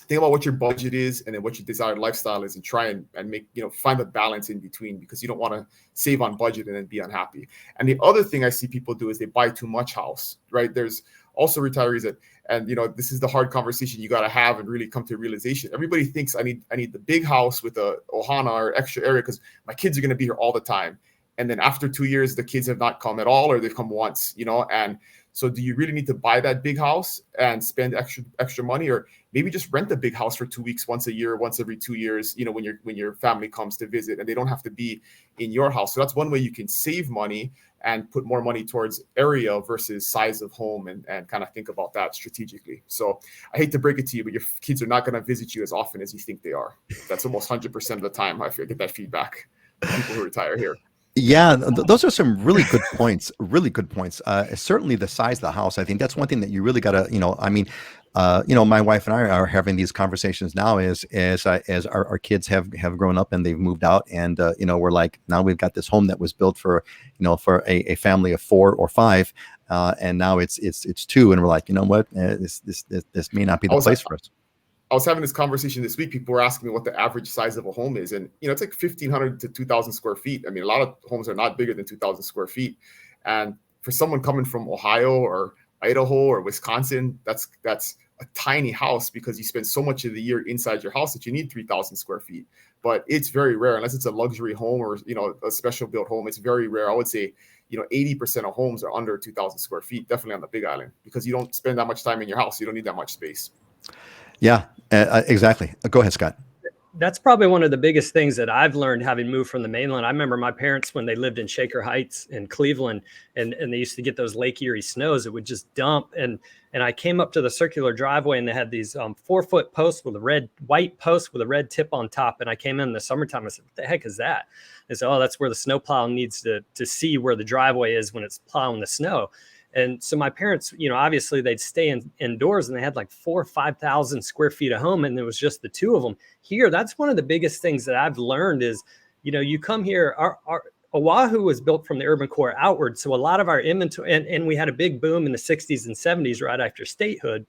think about what your budget is and then what your desired lifestyle is and try and make, find the balance in between because you don't want to save on budget and then be unhappy. And the other thing I see people do is they buy too much house, right? There's also retirees that, and this is the hard conversation you got to have and really come to a realization. Everybody thinks I need the big house with a ohana or extra area because my kids are going to be here all the time. And then after 2 years, the kids have not come at all, or they've come once, and so do you really need to buy that big house and spend extra money, or maybe just rent a big house for 2 weeks, once a year, once every 2 years, when your family comes to visit and they don't have to be in your house. So that's one way you can save money and put more money towards area versus size of home and kind of think about that strategically. So I hate to break it to you, but your kids are not going to visit you as often as you think they are. That's almost 100% of the time I get that feedback from people who retire here. Yeah, those are some really good points. Really good points. Certainly, the size of the house. I think that's one thing that you really got to. My wife and I are having these conversations now as our kids have grown up and they've moved out, and we're like, now we've got this home that was built for a family of 4 or 5, and now it's 2, and we're like, what, this may not be the place for us. I was having this conversation this week. People were asking me what the average size of a home is. And, it's like 1,500 to 2,000 square feet. I mean, a lot of homes are not bigger than 2,000 square feet. And for someone coming from Ohio or Idaho or Wisconsin, that's a tiny house because you spend so much of the year inside your house that you need 3,000 square feet. But it's very rare, unless it's a luxury home or, a special built home. It's very rare. I would say, 80% of homes are under 2,000 square feet, definitely on the Big Island, because you don't spend that much time in your house. You don't need that much space. Yeah, exactly. Go ahead, Scott. That's probably one of the biggest things that I've learned having moved from the mainland. I remember my parents when they lived in Shaker Heights in Cleveland, and they used to get those Lake Erie snows. It would just dump, and I came up to the circular driveway, and they had these 4-foot posts with a white post with a red tip on top. And I came in the summertime. I said, "What the heck is that?" They said, "Oh, that's where the snowplow needs to see where the driveway is when it's plowing the snow." And so my parents, obviously they'd stay indoors, and they had like 4,000 or 5,000 square feet of home, and there was just the two of them. Here, that's one of the biggest things that I've learned is, you come here, our Oahu was built from the urban core outward. So a lot of our inventory, and we had a big boom in the 60s and 70s right after statehood.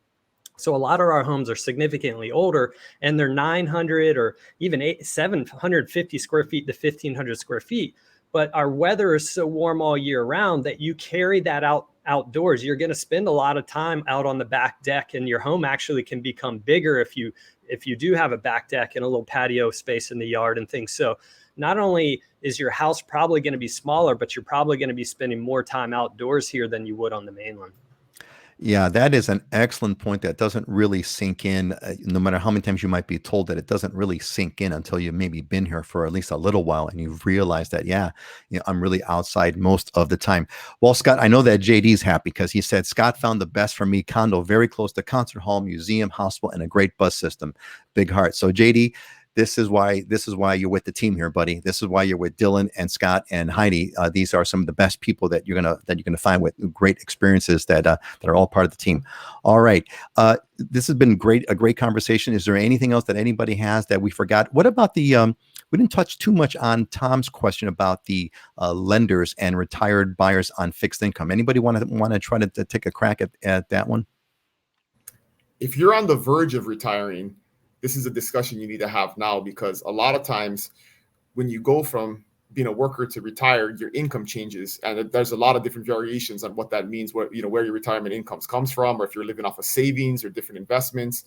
So a lot of our homes are significantly older, and they're 900 or even 750 square feet to 1,500 square feet. But our weather is so warm all year round that you carry that outdoors. You're going to spend a lot of time out on the back deck, and your home actually can become bigger if you if you do have a back deck and a little patio space in the yard and things. So not only is your house probably going to be smaller, but you're probably going to be spending more time outdoors here than you would on the mainland. Yeah, that is an excellent point that doesn't really sink in, no matter how many times you might be told that it doesn't really sink in until you've maybe been here for at least a little while and you've realized that, yeah, I'm really outside most of the time. Well, Scott, I know that JD's happy because he said, Scott found the best for me condo very close to concert hall, museum, hospital, and a great bus system. Big heart. So JD, this is why you're with the team here, buddy. This is why you're with Dylan and Scott and Heidi. These are some of the best people that you're gonna find with great experiences that are all part of the team. All right, this has been a great conversation. Is there anything else that anybody has that we forgot? What about the we didn't touch too much on Tom's question about the lenders and retired buyers on fixed income. Anybody want to try to take a crack at that one? If you're on the verge of retiring, this is a discussion you need to have now, because a lot of times when you go from being a worker to retired, your income changes, and there's a lot of different variations on what that means, where your retirement incomes comes from, or if you're living off of savings or different investments.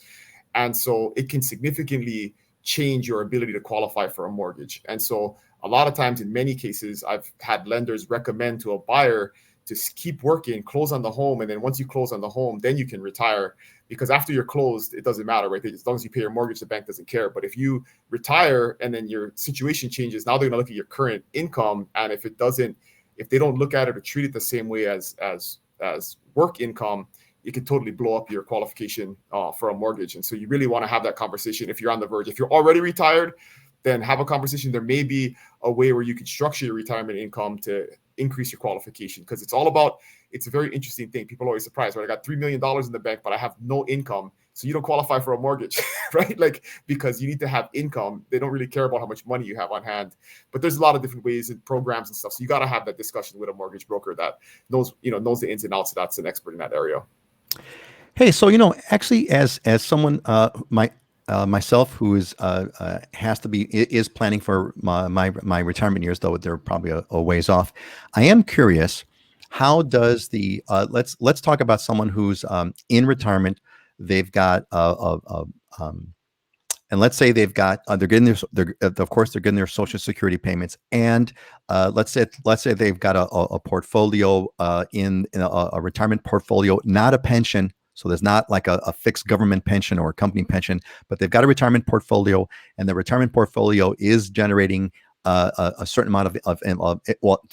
And so it can significantly change your ability to qualify for a mortgage. And so a lot of times, in many cases, I've had lenders recommend to a buyer to keep working, close on the home, and then once you close on the home, then you can retire. Because after you're closed, it doesn't matter, right? As long as you pay your mortgage, the bank doesn't care. But if you retire and then your situation changes, now they're going to look at your current income, and if they don't look at it or treat it the same way as work income, it could totally blow up your qualification for a mortgage. And so you really want to have that conversation if you're on the verge. If you're already retired, then have a conversation. There may be a way where you could structure your retirement income to increase your qualification, because it's a very interesting thing. People are always surprised, right? I got $3 million in the bank, but I have no income. So you don't qualify for a mortgage, right? Like, because you need to have income. They don't really care about how much money you have on hand. But there's a lot of different ways and programs and stuff. So you got to have that discussion with a mortgage broker that knows the ins and outs. So that's an expert in that area. Hey, so actually, as someone myself who is is planning for my retirement years, though they're probably a ways off, I am curious. How does the let's talk about someone who's in retirement. They've got and let's say they've got they're getting of course they're getting their Social Security payments, and let's say they've got a portfolio in a retirement portfolio, not a pension. So there's not like a fixed government pension or a company pension, but they've got a retirement portfolio, and the retirement portfolio is generating a certain amount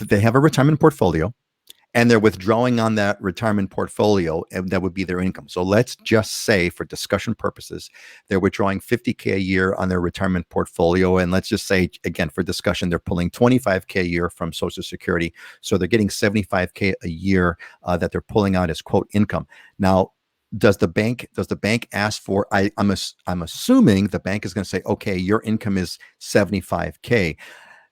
they have a retirement portfolio, and they're withdrawing on that retirement portfolio, and that would be their income. So let's just say, for discussion purposes, they're withdrawing $50K a year on their retirement portfolio. And let's just say, again, for discussion, they're pulling $25K a year from Social Security. So they're getting $75K a year that they're pulling out as, quote, income. Now, does the bank ask for, I'm assuming the bank is going to say, okay, your income is $75K.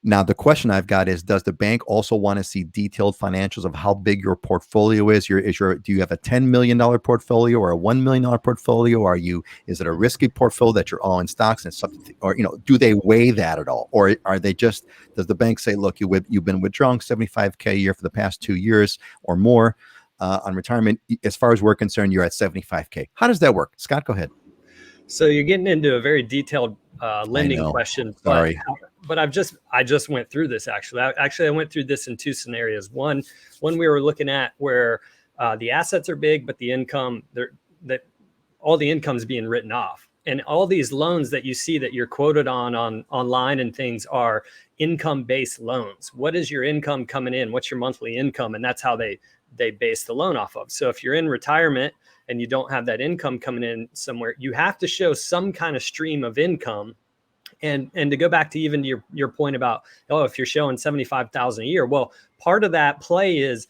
Now, the question I've got is, does the bank also want to see detailed financials of how big your portfolio is? Do you have a $10 million portfolio or a $1 million portfolio? Is it a risky portfolio that you're all in stocks and something, or, do they weigh that at all? Or does the bank say, look, you've been withdrawing $75K a year for the past 2 years or more on retirement. As far as we're concerned, you're at $75K. How does that work? Scott, go ahead. So you're getting into a very detailed lending question. Sorry. But I just went through this actually. I went through this in two scenarios. One we were looking at where the assets are big, but the income all the income's being written off, and all these loans that you see that you're quoted on online and things are income-based loans. What is your income coming in? What's your monthly income? And that's how they base the loan off of. So if you're in retirement and you don't have that income coming in somewhere, you have to show some kind of stream of income. And to go back to even your point about, if you're showing 75,000 a year, well, part of that play is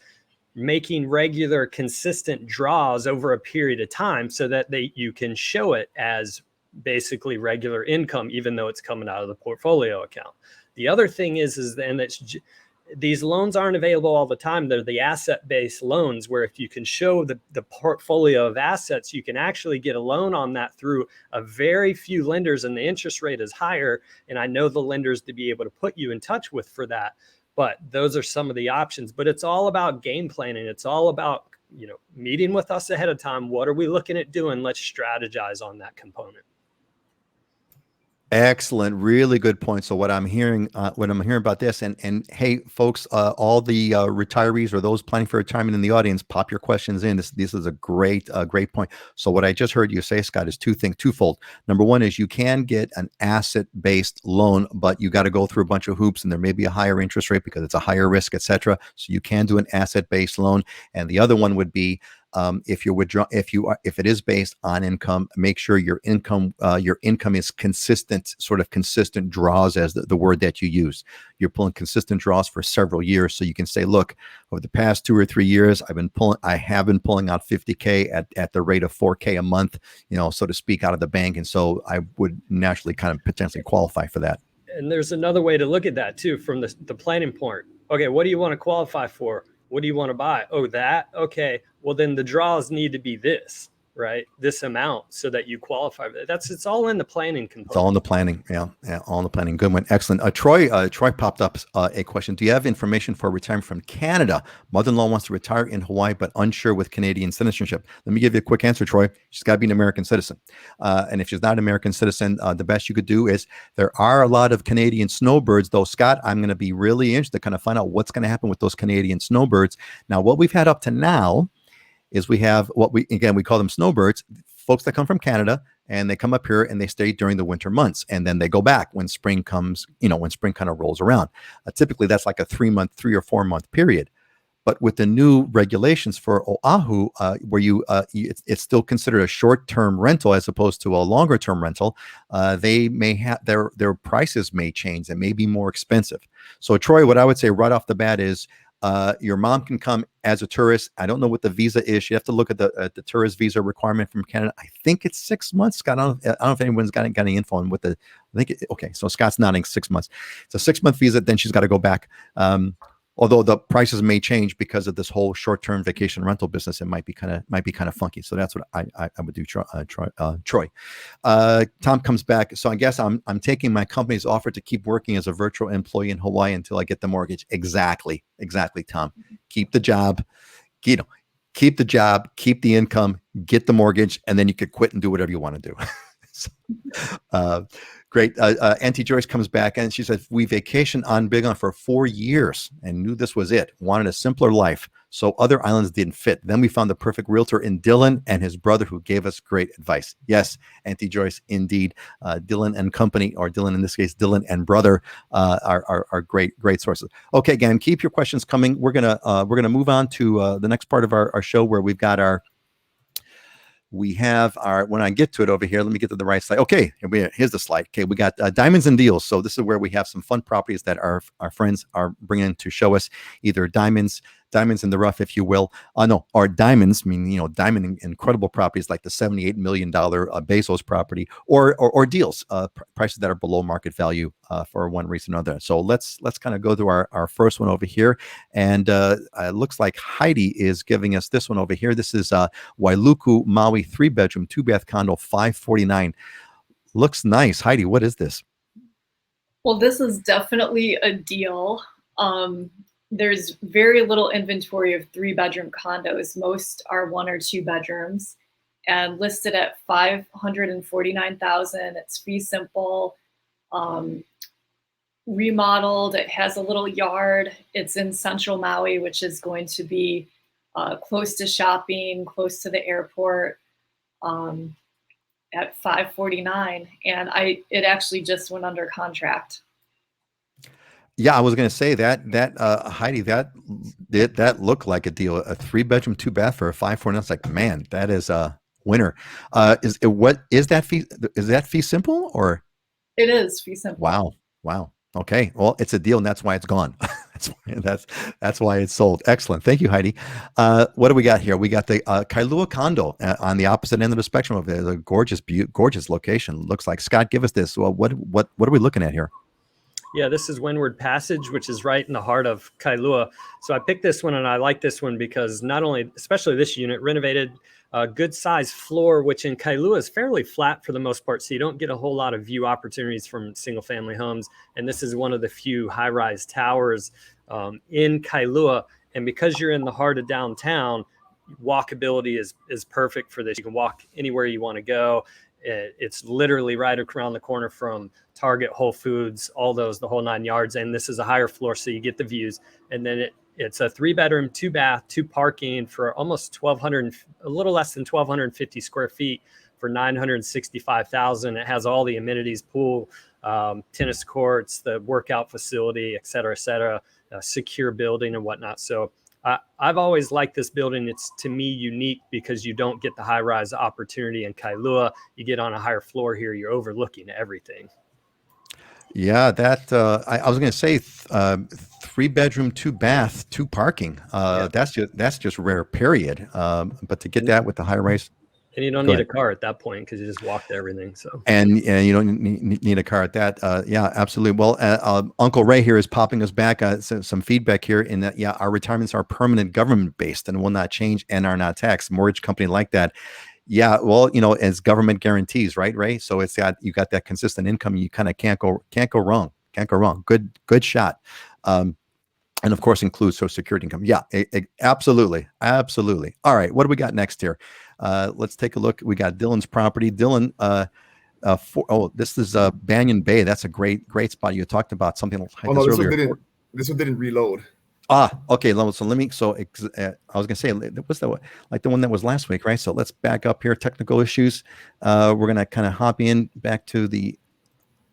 making regular, consistent draws over a period of time so that you can show it as basically regular income, even though it's coming out of the portfolio account. The other thing is these loans aren't available all the time. They're the asset-based loans, where if you can show the portfolio of assets, you can actually get a loan on that through a very few lenders, and the interest rate is higher. And I know the lenders to be able to put you in touch with for that. But those are some of the options. But it's all about game planning. It's all about, meeting with us ahead of time. What are we looking at doing? Let's strategize on that component. Excellent, really good point. So what I'm hearing about this, and hey, folks, all the retirees or those planning for retirement in the audience, pop your questions in. This is a great point. So what I just heard you say, Scott, is twofold. Number one is you can get an asset-based loan, but you got to go through a bunch of hoops, and there may be a higher interest rate because it's a higher risk, etc. So you can do an asset-based loan, and the other one would be if it is based on income, make sure your income is consistent, sort of consistent draws, as the word that you use. You're pulling consistent draws for several years, so you can say, look, over the past 2 or 3 years, I have been pulling out $50K at the rate of $4K a month, so to speak, out of the bank, and so I would naturally kind of potentially qualify for that. And there's another way to look at that too, from the planning point. Okay, what do you want to qualify for? What do you want to buy? Oh, that? Okay. Well, then the draws need to be this, right? This amount, so that you qualify. It's all in the planning component. It's all in the planning. Yeah, all in the planning. Good one. Excellent. Troy popped up a question. Do you have information for retirement from Canada? Mother-in-law wants to retire in Hawaii, but unsure with Canadian citizenship. Let me give you a quick answer, Troy. She's got to be an American citizen. And if she's not an American citizen, the best you could do is, there are a lot of Canadian snowbirds, though, Scott. I'm going to be really interested to kind of find out what's going to happen with those Canadian snowbirds. Now, what we've had up to now is we have we call them snowbirds, folks that come from Canada, and they come up here and they stay during the winter months, and then they go back when spring comes, when spring kind of rolls around. Typically that's like a 3 or 4 month period. But with the new regulations for Oahu, where it's still considered a short-term rental as opposed to a longer-term rental, they may have their prices may change and may be more expensive. So Troy, what I would say right off the bat is, your mom can come as a tourist. I don't know what the visa is. You have to look at the tourist visa requirement from Canada. I think it's 6 months. Scott, I don't know if anyone's got any info on what okay. So Scott's nodding 6 months. It's a 6 month visa. Then she's got to go back. Although the prices may change because of this whole short-term vacation rental business, it might be kind of funky. So that's what I would do, Troy. Tom comes back. So I guess I'm taking my company's offer to keep working as a virtual employee in Hawaii until I get the mortgage. Exactly, Tom. Keep the job, keep the job, keep the income, get the mortgage, and then you could quit and do whatever you want to do. So, great. Auntie Joyce comes back and she said, we vacationed on Big Island for 4 years and knew this was it. Wanted a simpler life, so other islands didn't fit. Then we found the perfect realtor in Dylan and his brother, who gave us great advice. Yes, Auntie Joyce, indeed. Dylan and company, or Dylan in this case, Dylan and brother, are great sources. Okay, again, keep your questions coming. We're gonna move on to the next part of our show, where when I get to it over here, let me get to the right slide. Okay, here's the slide. Okay, we got diamonds and deals. So this is where we have some fun properties that our friends are bringing to show us, either diamonds in the rough, if you will. Or diamonds, diamond incredible properties like the $78 million Bezos property, or deals, prices that are below market value for one reason or another. So let's kind of go to our first one over here. And it looks like Heidi is giving us this one over here. This is Wailuku, Maui, 3-bedroom, 2-bath condo, $549. Looks nice. Heidi, what is this? Well, this is definitely a deal. There's very little inventory of 3-bedroom condos. Most are 1 or 2 bedrooms, and listed at $549,000. It's fee simple, remodeled. It has a little yard. It's in central Maui, which is going to be close to shopping, close to the airport, at $549, and it actually just went under contract. Yeah, I was going to say that Heidi, that looked like a deal. A 3-bedroom, 2-bath for a $549. It's like, man, that is a winner. Is that fee? Is that fee simple, or? It is fee simple. Wow. Okay, well, it's a deal, and that's why it's gone. that's why it's sold. Excellent. Thank you, Heidi. What do we got here? We got the Kailua condo on the opposite end of the spectrum of it. A gorgeous location. Looks like. Scott, give us this. Well, what are we looking at here? Yeah, this is Windward Passage, which is right in the heart of Kailua. So I picked this one, and I like this one because not only, especially this unit, renovated, good size floor, which in Kailua is fairly flat for the most part. So you don't get a whole lot of view opportunities from single family homes. And this is one of the few high-rise towers in Kailua. And because you're in the heart of downtown, walkability is perfect for this. You can walk anywhere you want to go. It's literally right around the corner from Target, Whole Foods, all those, the whole 9 yards. And this is a higher floor, so you get the views. And then it's a 3-bedroom, 2-bath, 2 parking for almost 1,200, a little less than 1,250 square feet for $965,000. It has all the amenities, pool, tennis courts, the workout facility, et cetera, secure building and whatnot. So I've always liked this building. It's, to me, unique because you don't get the high-rise opportunity in Kailua. You get on a higher floor here. You're overlooking everything. Yeah, that I was going to say 3-bedroom, 2-bath, 2 parking. That's just rare, period. But to get that with the high rise. And you don't need a car at that point because you just walk to everything. So and you don't need a car at that. Yeah, absolutely. Well, Uncle Ray here is popping us back some feedback here in that, yeah, our retirements are permanent government based and will not change and are not taxed. Mortgage company like that. Yeah, well, as government guarantees, right, Ray? So it's got, you got that consistent income. You kind of can't go wrong. Can't go wrong. Good shot. And of course includes Social Security income. Yeah, absolutely. All right, what do we got next here? Let's take a look. We got Dylan's property. Dylan, this is Banyan Bay. That's a great spot. You talked about something like this earlier. This one didn't reload. Okay. So let me. So I was gonna say, what's that? Like the one that was last week, right? So let's back up here. Technical issues. We're gonna kind of hop in back to the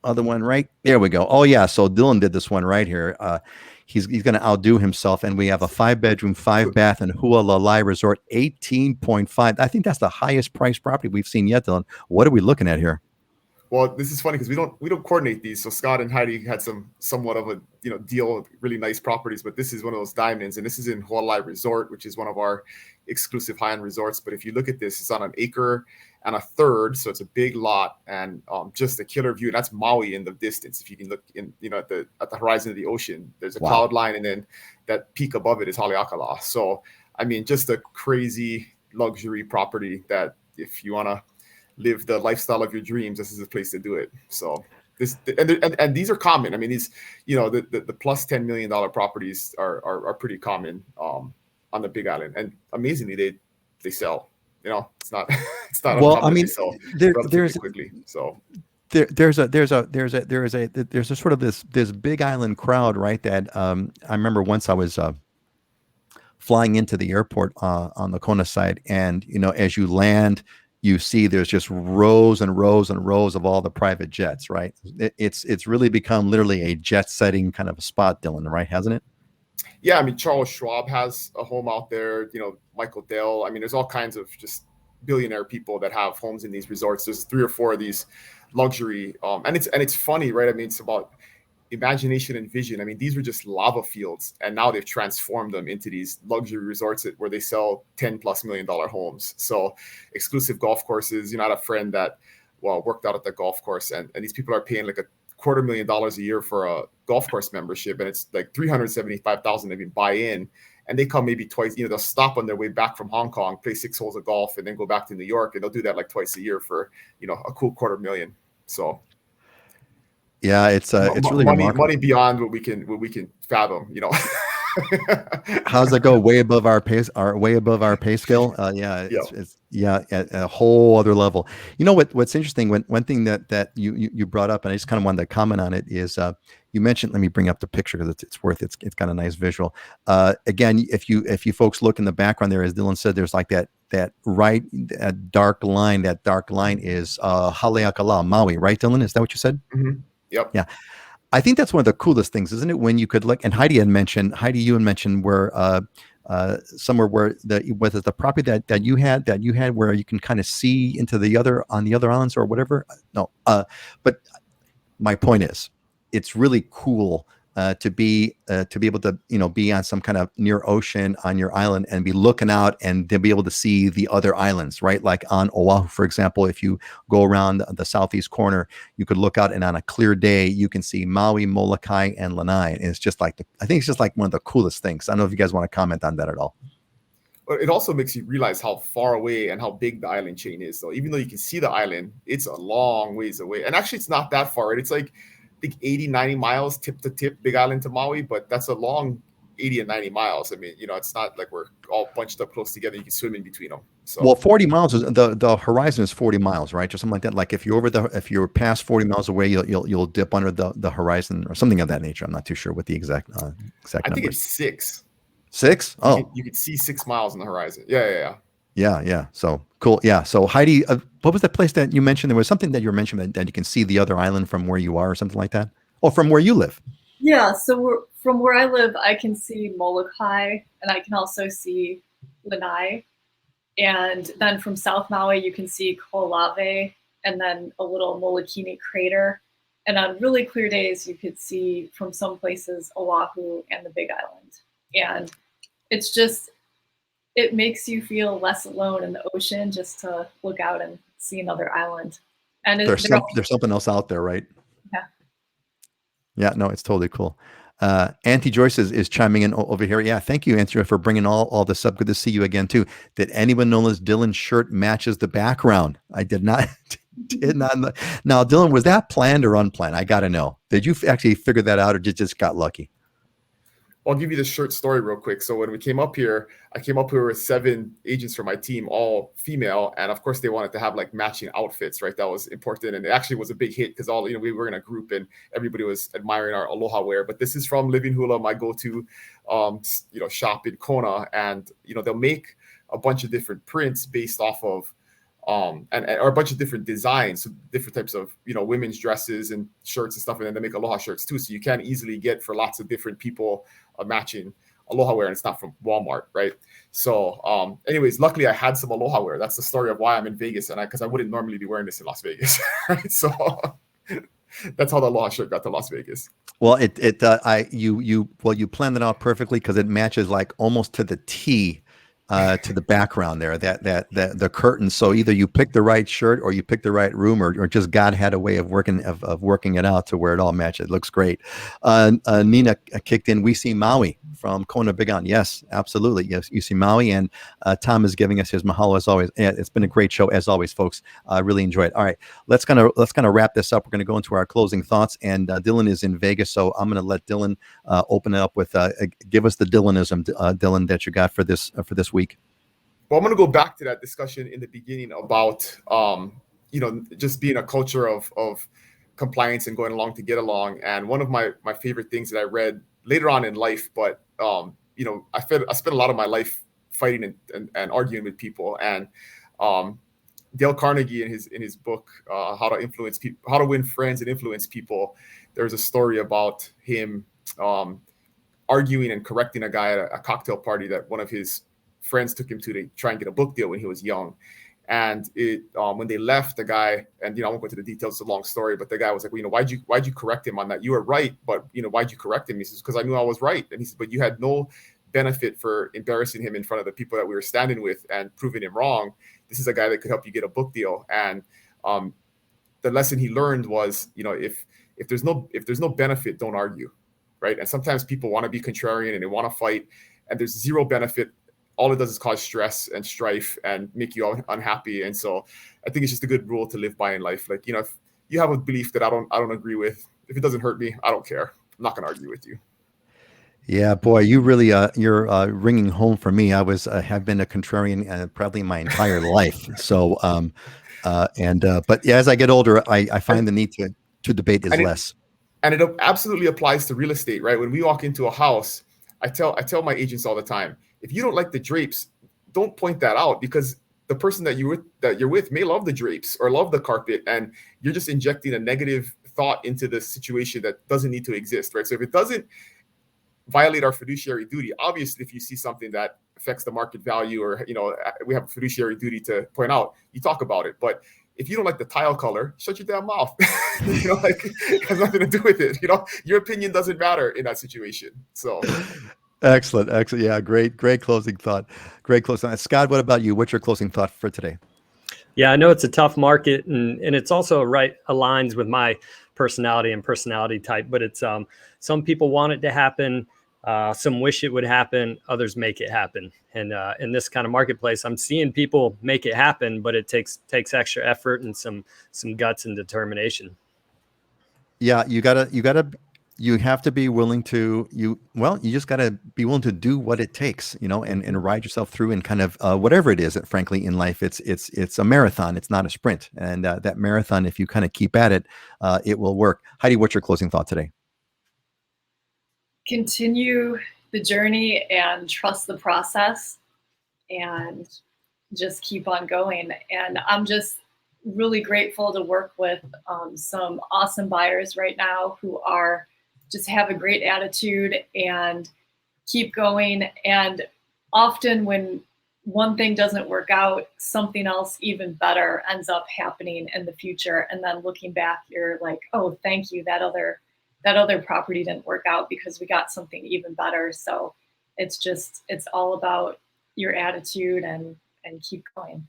other one, right? There we go. Oh yeah. So Dylan did this one right here. He's going to outdo himself, and we have a 5-bedroom, 5-bath, and Hualalai Resort, 18.5. I think that's the highest priced property we've seen yet, Dylan. What are we looking at here? Well, this is funny because we don't coordinate these. So Scott and Heidi had somewhat of a deal with really nice properties, but this is one of those diamonds, and this is in Hualalai Resort, which is one of our exclusive high-end resorts. But if you look at this, it's on an acre and a third, so it's a big lot, and just a killer view. And that's Maui in the distance. If you can look in, at the horizon of the ocean, there's a cloud line, and then that peak above it is Haleakala. So I mean, just a crazy luxury property that if you want to live the lifestyle of your dreams, this is the place to do it. So this and these are common. I mean, these the plus $10 million properties are pretty common on the Big Island, and amazingly they sell. It's not well, I mean, there's quickly. So there's a sort of this Big Island crowd, right? That I remember once I was flying into the airport on the Kona side, and as you land, you see there's just rows and rows and rows of all the private jets, right? It's really become literally a jet setting kind of a spot, Dylan, right? Hasn't it? Yeah, I mean, Charles Schwab has a home out there, Michael Dell. I mean, there's all kinds of just billionaire people that have homes in these resorts. There's 3 or 4 of these luxury, and it's funny, right? I mean, it's about imagination and vision. I mean, these were just lava fields, and now they've transformed them into these luxury resorts where they sell $10+ million homes. So exclusive golf courses. I had a friend that worked out at the golf course, and these people are paying like $250,000 a year for a golf course membership, and it's like $375,000 maybe buy in, and they come maybe twice. They'll stop on their way back from Hong Kong, play 6 holes of golf, and then go back to New York, and they'll do that like twice a year for a cool $250,000. So yeah, it's really money beyond what we can fathom. How's that go? Way above our pay scale. It's at a whole other level. What's interesting? One thing that you brought up, and I just kind of wanted to comment on it, is you mentioned. Let me bring up the picture because it's got a nice visual. Again, if you folks look in the background there, as Dylan said, there's like that dark line. That dark line is Haleakala, Maui, right, Dylan? Is that what you said? Mm-hmm. Yep. Yeah. I think that's one of the coolest things, isn't it? When you could look, and Heidi, you had mentioned where somewhere where whether the property that you had where you can kind of see into on the other islands or whatever. No, but my point is, it's really cool to be able to be on some kind of near ocean on your island and be looking out and to be able to see the other islands, right? Like on Oahu, for example, if you go around the southeast corner, you could look out, and on a clear day you can see Maui, Molokai, and Lanai. And it's just like I think it's just like one of the coolest things. I don't know if you guys want to comment on that at all. But it also makes you realize how far away and how big the island chain is. So even though you can see the island, it's a long ways away. And actually, it's not that far. It's like 80, 90 miles tip to tip, Big Island to Maui, but that's a long 80 and 90 miles. I mean, it's not like we're all bunched up close together. You can swim in between them. So Well, 40 miles is the horizon is 40 miles, right? Or something like that. Like if you're past 40 miles away, you'll dip under the horizon or something of that nature. I'm not too sure what the exact I numbers. think it's 6. 6? Oh, you could see 6 miles on the horizon. Yeah. yeah. So cool. Yeah. So Heidi, what was that place that you mentioned? There was something that you were mentioning that you can see the other island from where you are or something like that. Oh, from where you live. Yeah, so from where I live, I can see Molokai, and I can also see Lanai. And then from South Maui, you can see Ko'olave, and then a little Molokini crater. And on really clear days, you could see from some places Oahu and the Big Island. And it's just, it makes you feel less alone in the ocean just to look out and see another island. And There's something else out there, right? Yeah. Yeah, no, it's totally cool. Auntie Joyce is chiming in over here. Yeah, thank you, Auntie, for bringing all this up. Good to see you again, too. Did anyone notice Dylan's shirt matches the background? I did not. Now, Dylan, was that planned or unplanned? I got to know. Did you actually figure that out or just got lucky? I'll give you the short story real quick. So when we came up here, I came up here with 7 agents from my team, all female. And of course they wanted to have like matching outfits, right? That was important. And it actually was a big hit because we were in a group and everybody was admiring our Aloha wear. But this is from Living Hula, my go-to, shop in Kona. And, they'll make a bunch of different prints based off of, or a bunch of different designs, so different types of, women's dresses and shirts and stuff. And then they make Aloha shirts too. So you can easily get for lots of different people matching Aloha wear, and it's not from Walmart, right? So anyways, luckily I had some Aloha wear. That's the story of why I'm in Vegas, and because I wouldn't normally be wearing this in Las Vegas, right? So that's how the Aloha shirt got to Las Vegas. Well, you planned it out perfectly because it matches like almost to the T to the background there, that the curtain. So either you pick the right shirt or you pick the right room, or just God had a way of working it out to where it all matches. It looks great. Nina kicked in. We see Maui from Kona Big Island. Yes, absolutely. Yes, you see Maui, and Tom is giving us his mahalo as always. And it's been a great show as always, folks. I really enjoyed it. All right, let's kind of wrap this up. We're going to go into our closing thoughts, and Dylan is in Vegas, so I'm going to let Dylan open it up with give us the Dylanism, Dylan, that you got for this week. Well, I'm going to go back to that discussion in the beginning about just being a culture of compliance and going along to get along. And one of my favorite things that I read later on in life, but I spent a lot of my life fighting and arguing with people. And Dale Carnegie in his book How to Influence People, How to Win Friends and Influence People, there's a story about him arguing and correcting a guy at a cocktail party that one of his friends took him to try and get a book deal when he was young. And when they left, the guy, and I won't go into the details, it's a long story, but the guy was like, well, why'd you correct him on that? You were right, but why'd you correct him? He says, because I knew I was right. And he says, but you had no benefit for embarrassing him in front of the people that we were standing with and proving him wrong. This is a guy that could help you get a book deal. And the lesson he learned was, if there's no benefit, don't argue, right? And sometimes people want to be contrarian and they want to fight, and there's zero benefit. All it does is cause stress and strife and make you unhappy. And so I think it's just a good rule to live by in life. Like, if you have a belief that I don't agree with, if it doesn't hurt me, I don't care. I'm not going to argue with you. Yeah, boy, you really you're ringing home for me. I have been a contrarian probably my entire life. So but yeah, as I get older, I find the need to debate is less. And it absolutely applies to real estate, right? When we walk into a house, I tell my agents all the time, if you don't like the drapes, don't point that out, because the person that you're with may love the drapes or love the carpet, and you're just injecting a negative thought into the situation that doesn't need to exist, right? So if it doesn't violate our fiduciary duty, obviously, if you see something that affects the market value, or we have a fiduciary duty to point out, you talk about it. But if you don't like the tile color, shut your damn mouth. It has nothing to do with it. Your opinion doesn't matter in that situation. So. Excellent. Yeah, great closing thought. Great closing thought. Scott, what about you? What's your closing thought for today? Yeah, I know it's a tough market, and it's also aligns with my personality and personality type, but it's some people want it to happen, some wish it would happen, others make it happen. And in this kind of marketplace, I'm seeing people make it happen, but it takes extra effort and some guts and determination. Yeah, you gotta you have to be willing to you just got to be willing to do what it takes, and ride yourself through, and kind of whatever it is that, frankly, in life, it's a marathon. It's not a sprint. And that marathon, if you kind of keep at it, it will work. Heidi, what's your closing thought today? Continue the journey and trust the process, and just keep on going. And I'm just really grateful to work with some awesome buyers right now who are just have a great attitude and keep going. And often when one thing doesn't work out, something else even better ends up happening in the future. And then looking back, you're like, oh, thank you. That other property didn't work out because we got something even better. So it's all about your attitude and keep going.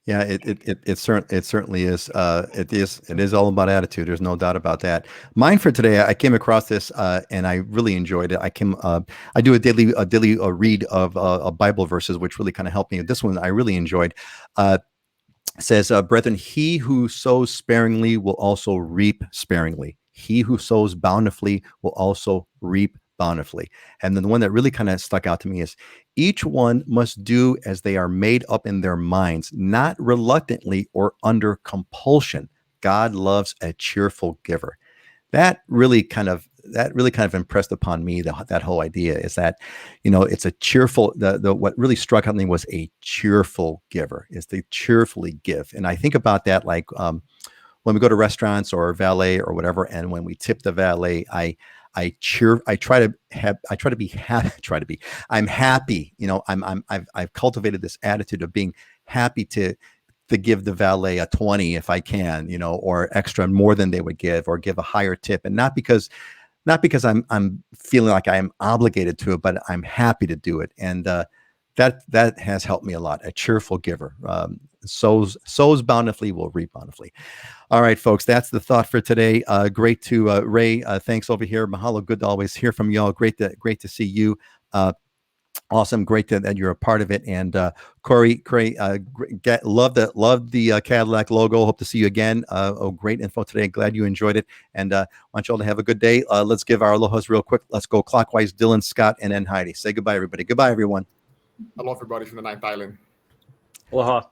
Yeah, it certainly is. It is all about attitude. There's no doubt about that. Mine for today, I came across this and I really enjoyed it. I do a daily read of Bible verses, which really kind of helped me. This one I really enjoyed. Says, brethren, he who sows sparingly will also reap sparingly. He who sows bountifully will also reap bountifully. And then the one that really kind of stuck out to me is, each one must do as they are made up in their minds, not reluctantly or under compulsion. God loves a cheerful giver. That really kind of impressed upon me, that whole idea is that, it's a cheerful, what really struck out me was a cheerful giver, is to cheerfully give. And I think about that, like, when we go to restaurants or valet or whatever, and when we tip the valet, I'm happy. I've cultivated this attitude of being happy to give the valet a 20 if I can, or extra more than they would give, or give a higher tip. And not because I'm feeling like I am obligated to it, but I'm happy to do it. And that has helped me a lot. A cheerful giver sows bountifully, will reap bountifully. All right, folks, that's the thought for today. Great to Ray. Thanks over here. Mahalo. Good to always hear from y'all. Great to see you. Awesome. Great that you're a part of it. And Corey, love the Cadillac logo. Hope to see you again. Great info today. Glad you enjoyed it. And want you all to have a good day. Let's give our alohas real quick. Let's go clockwise. Dylan, Scott, and then Heidi. Say goodbye, everybody. Goodbye, everyone. Hello, everybody from the 9th Island. Aloha.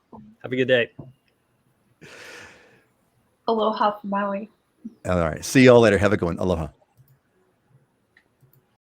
Have a good day. Aloha from Maui. All right. See y'all later. Have a good one. Aloha.